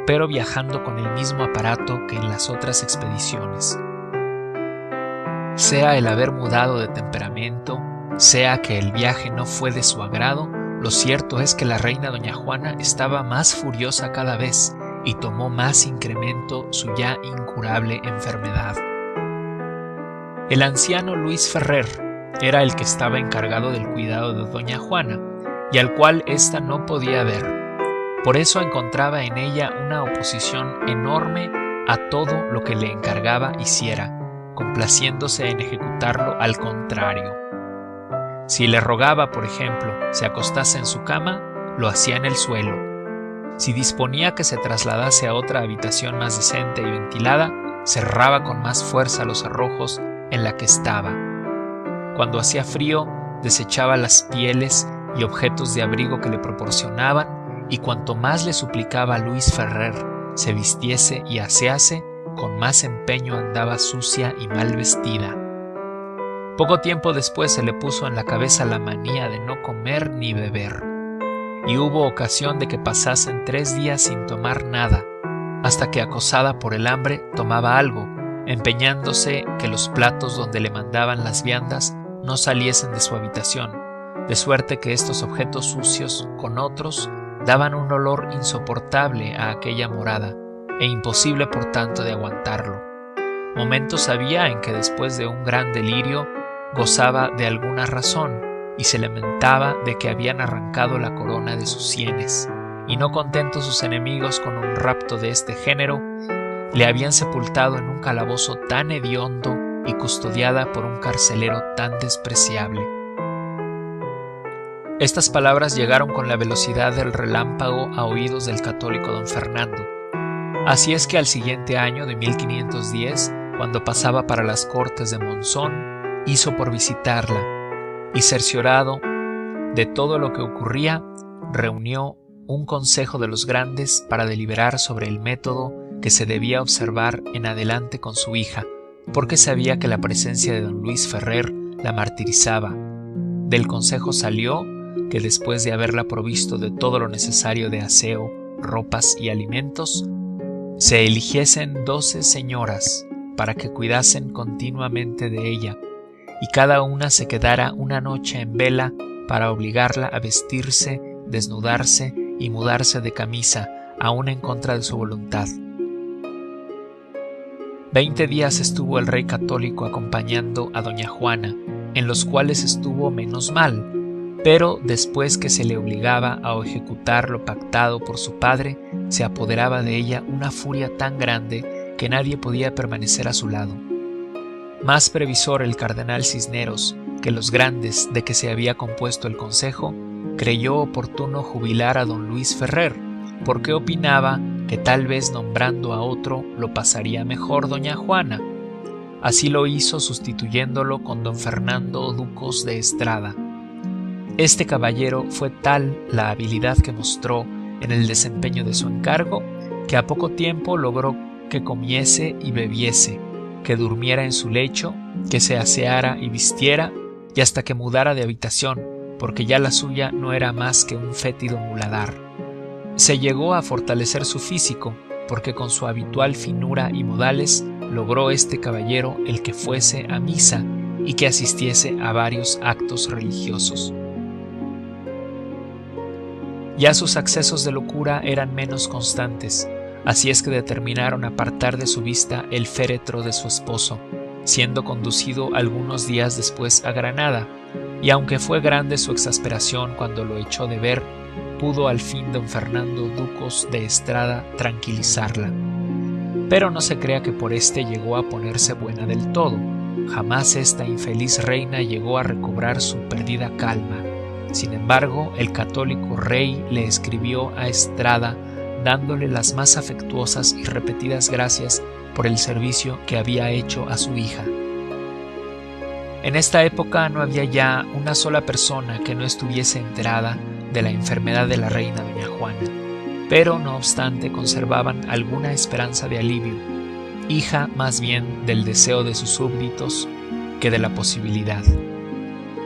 pero viajando con el mismo aparato que en las otras expediciones. Sea el haber mudado de temperamento, sea que el viaje no fue de su agrado, lo cierto es que la reina doña Juana estaba más furiosa cada vez y tomó más incremento su ya incurable enfermedad. El anciano Luis Ferrer era el que estaba encargado del cuidado de doña Juana y al cual ésta no podía ver. Por eso encontraba en ella una oposición enorme a todo lo que le encargaba hiciera, complaciéndose en ejecutarlo al contrario. Si le rogaba, por ejemplo, se acostase en su cama, lo hacía en el suelo. Si disponía que se trasladase a otra habitación más decente y ventilada, cerraba con más fuerza los cerrojos en la que estaba. Cuando hacía frío, desechaba las pieles y objetos de abrigo que le proporcionaban, y cuanto más le suplicaba a Luis Ferrer se vistiese y asease, con más empeño andaba sucia y mal vestida. Poco tiempo después se le puso en la cabeza la manía de no comer ni beber, y hubo ocasión de que pasasen 3 días sin tomar nada, hasta que acosada por el hambre tomaba algo, empeñándose que los platos donde le mandaban las viandas no saliesen de su habitación, de suerte que estos objetos sucios con otros daban un olor insoportable a aquella morada, e imposible por tanto de aguantarlo. Momentos había en que después de un gran delirio gozaba de alguna razón y se lamentaba de que habían arrancado la corona de sus sienes, y no contentos sus enemigos con un rapto de este género, le habían sepultado en un calabozo tan hediondo y custodiada por un carcelero tan despreciable. Estas palabras llegaron con la velocidad del relámpago a oídos del católico don Fernando. Así es que al siguiente año de 1510, cuando pasaba para las cortes de Monzón, hizo por visitarla, y cerciorado de todo lo que ocurría, reunió un consejo de los grandes para deliberar sobre el método que se debía observar en adelante con su hija, porque sabía que la presencia de don Luis Ferrer la martirizaba. Del consejo salió que después de haberla provisto de todo lo necesario de aseo, ropas y alimentos, se eligiesen 12 señoras para que cuidasen continuamente de ella, y cada una se quedara una noche en vela para obligarla a vestirse, desnudarse y mudarse de camisa, aun en contra de su voluntad. 20 días estuvo el rey católico acompañando a doña Juana, en los cuales estuvo menos mal, pero después que se le obligaba a ejecutar lo pactado por su padre, se apoderaba de ella una furia tan grande que nadie podía permanecer a su lado. Más previsor el cardenal Cisneros que los grandes de que se había compuesto el consejo, creyó oportuno jubilar a don Luis Ferrer, porque opinaba que tal vez nombrando a otro lo pasaría mejor doña Juana. Así lo hizo sustituyéndolo con don Fernando Ducos de Estrada. Este caballero fue tal la habilidad que mostró en el desempeño de su encargo, que a poco tiempo logró que comiese y bebiese, que durmiera en su lecho, que se aseara y vistiera, y hasta que mudara de habitación, porque ya la suya no era más que un fétido muladar. Se llegó a fortalecer su físico, porque con su habitual finura y modales logró este caballero el que fuese a misa y que asistiese a varios actos religiosos. Ya sus accesos de locura eran menos constantes, así es que determinaron apartar de su vista el féretro de su esposo, siendo conducido algunos días después a Granada, y aunque fue grande su exasperación cuando lo echó de ver, pudo al fin don Fernando Ducos de Estrada tranquilizarla. Pero no se crea que por éste llegó a ponerse buena del todo. Jamás esta infeliz reina llegó a recobrar su perdida calma. Sin embargo, el católico rey le escribió a Estrada dándole las más afectuosas y repetidas gracias por el servicio que había hecho a su hija. En esta época no había ya una sola persona que no estuviese enterada de la enfermedad de la reina doña Juana, pero no obstante conservaban alguna esperanza de alivio, hija más bien del deseo de sus súbditos que de la posibilidad.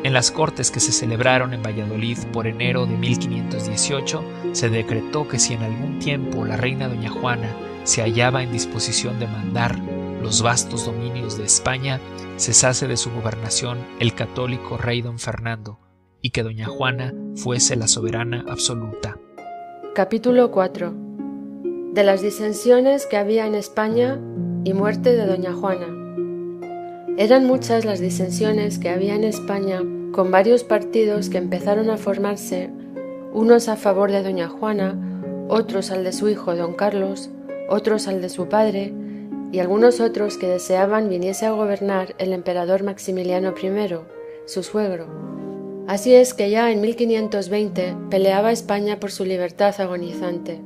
En las cortes que se celebraron en Valladolid por enero de 1518 se decretó que si en algún tiempo la reina doña Juana se hallaba en disposición de mandar los vastos dominios de España, cesase de su gobernación el católico rey don Fernando, y que doña Juana fuese la soberana absoluta. Capítulo 4. De las disensiones que había en España y muerte de doña Juana. Eran muchas las disensiones que había en España, con varios partidos que empezaron a formarse, unos a favor de doña Juana, otros al de su hijo don Carlos, otros al de su padre, y algunos otros que deseaban viniese a gobernar el emperador Maximiliano I, su suegro. Así es que ya en 1520 peleaba España por su libertad agonizante.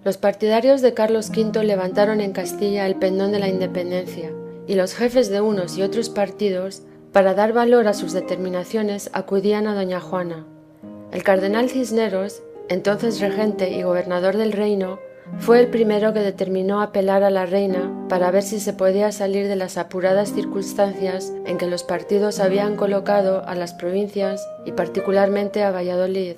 Los partidarios de Carlos V levantaron en Castilla el pendón de la independencia, y los jefes de unos y otros partidos, para dar valor a sus determinaciones, acudían a doña Juana. El cardenal Cisneros, entonces regente y gobernador del reino, fue el primero que determinó apelar a la reina para ver si se podía salir de las apuradas circunstancias en que los partidos habían colocado a las provincias y particularmente a Valladolid.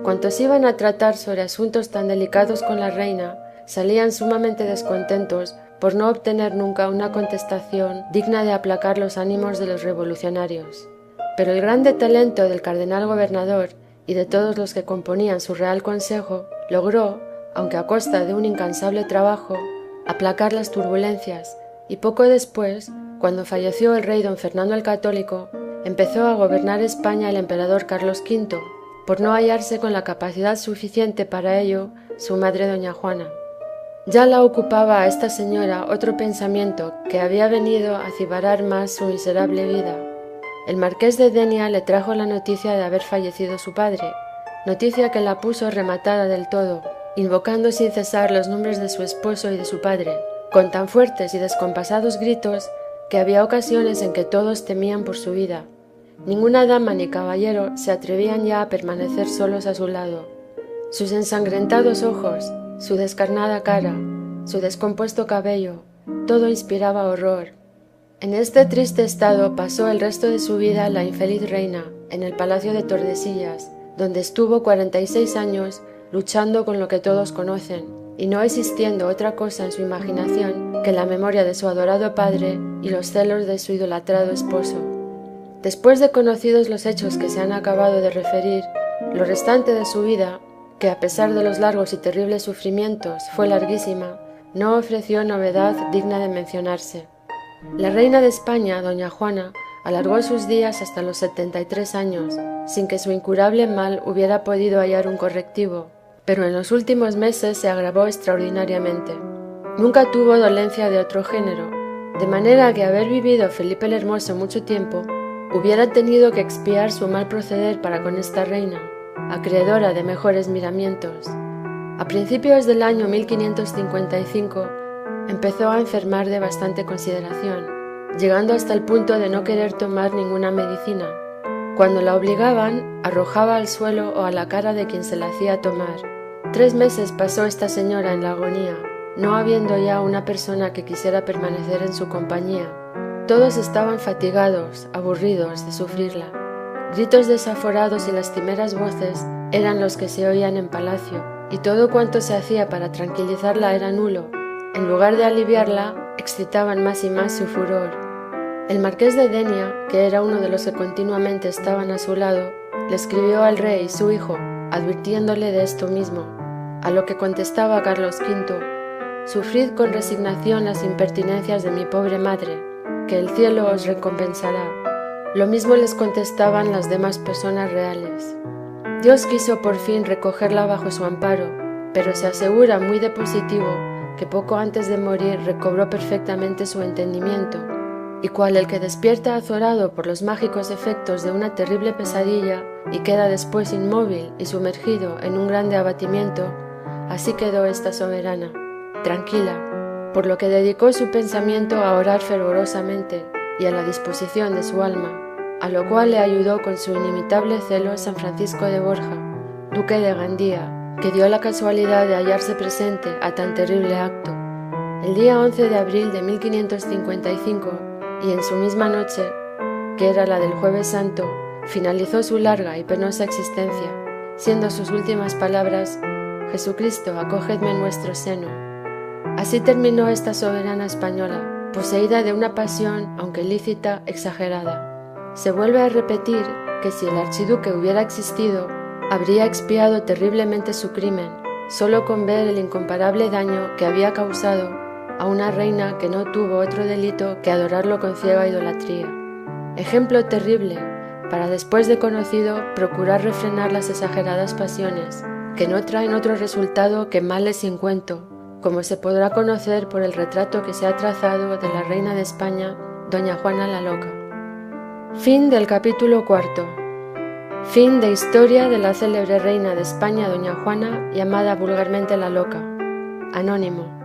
Cuantos iban a tratar sobre asuntos tan delicados con la reina salían sumamente descontentos por no obtener nunca una contestación digna de aplacar los ánimos de los revolucionarios. Pero el grande talento del cardenal gobernador y de todos los que componían su real consejo logró, aunque a costa de un incansable trabajo, aplacar las turbulencias, y poco después, cuando falleció el rey don Fernando el Católico, empezó a gobernar España el emperador Carlos V, por no hallarse con la capacidad suficiente para ello su madre doña Juana. Ya la ocupaba a esta señora otro pensamiento que había venido a acibarar más su miserable vida. El marqués de Denia le trajo la noticia de haber fallecido su padre, noticia que la puso rematada del todo, invocando sin cesar los nombres de su esposo y de su padre, con tan fuertes y descompasados gritos que había ocasiones en que todos temían por su vida. Ninguna dama ni caballero se atrevían ya a permanecer solos a su lado. Sus ensangrentados ojos, su descarnada cara, su descompuesto cabello, todo inspiraba horror. En este triste estado pasó el resto de su vida la infeliz reina, en el palacio de Tordesillas, donde estuvo 46 años luchando con lo que todos conocen, y no existiendo otra cosa en su imaginación que la memoria de su adorado padre y los celos de su idolatrado esposo. Después de conocidos los hechos que se han acabado de referir, lo restante de su vida, que a pesar de los largos y terribles sufrimientos fue larguísima, no ofreció novedad digna de mencionarse. La reina de España, doña Juana, alargó sus días hasta los 73 años, sin que su incurable mal hubiera podido hallar un correctivo, pero en los últimos meses se agravó extraordinariamente. Nunca tuvo dolencia de otro género, de manera que haber vivido Felipe el Hermoso mucho tiempo, hubiera tenido que expiar su mal proceder para con esta reina, acreedora de mejores miramientos. A principios del año 1555 empezó a enfermar de bastante consideración, llegando hasta el punto de no querer tomar ninguna medicina. Cuando la obligaban, arrojaba al suelo o a la cara de quien se la hacía tomar. 3 meses pasó esta señora en la agonía, no habiendo ya una persona que quisiera permanecer en su compañía. Todos estaban fatigados, aburridos de sufrirla. Gritos desaforados y lastimeras voces eran los que se oían en palacio, y todo cuanto se hacía para tranquilizarla era nulo. En lugar de aliviarla, excitaban más y más su furor. El marqués de Denia, que era uno de los que continuamente estaban a su lado, le escribió al rey, su hijo, advirtiéndole de esto mismo, a lo que contestaba Carlos V: «Sufrid con resignación las impertinencias de mi pobre madre, que el cielo os recompensará». Lo mismo les contestaban las demás personas reales. Dios quiso por fin recogerla bajo su amparo, pero se asegura muy de positivo que poco antes de morir recobró perfectamente su entendimiento, y cual el que despierta azorado por los mágicos efectos de una terrible pesadilla y queda después inmóvil y sumergido en un grande abatimiento, así quedó esta soberana, tranquila, por lo que dedicó su pensamiento a orar fervorosamente y a la disposición de su alma, a lo cual le ayudó con su inimitable celo San Francisco de Borja, duque de Gandía, que dio la casualidad de hallarse presente a tan terrible acto. El día 11 de abril de 1555, y en su misma noche, que era la del Jueves Santo, finalizó su larga y penosa existencia, siendo sus últimas palabras: «Jesucristo, acogedme en vuestro seno». Así terminó esta soberana española, poseída de una pasión, aunque lícita, exagerada. Se vuelve a repetir que si el archiduque hubiera existido, habría expiado terriblemente su crimen, solo con ver el incomparable daño que había causado a una reina que no tuvo otro delito que adorarlo con ciega idolatría. Ejemplo terrible para, después de conocido, procurar refrenar las exageradas pasiones, que no traen otro resultado que males sin cuento, como se podrá conocer por el retrato que se ha trazado de la reina de España, doña Juana la Loca. Fin del capítulo 4. Fin de historia de la célebre reina de España, doña Juana, llamada vulgarmente la Loca. Anónimo.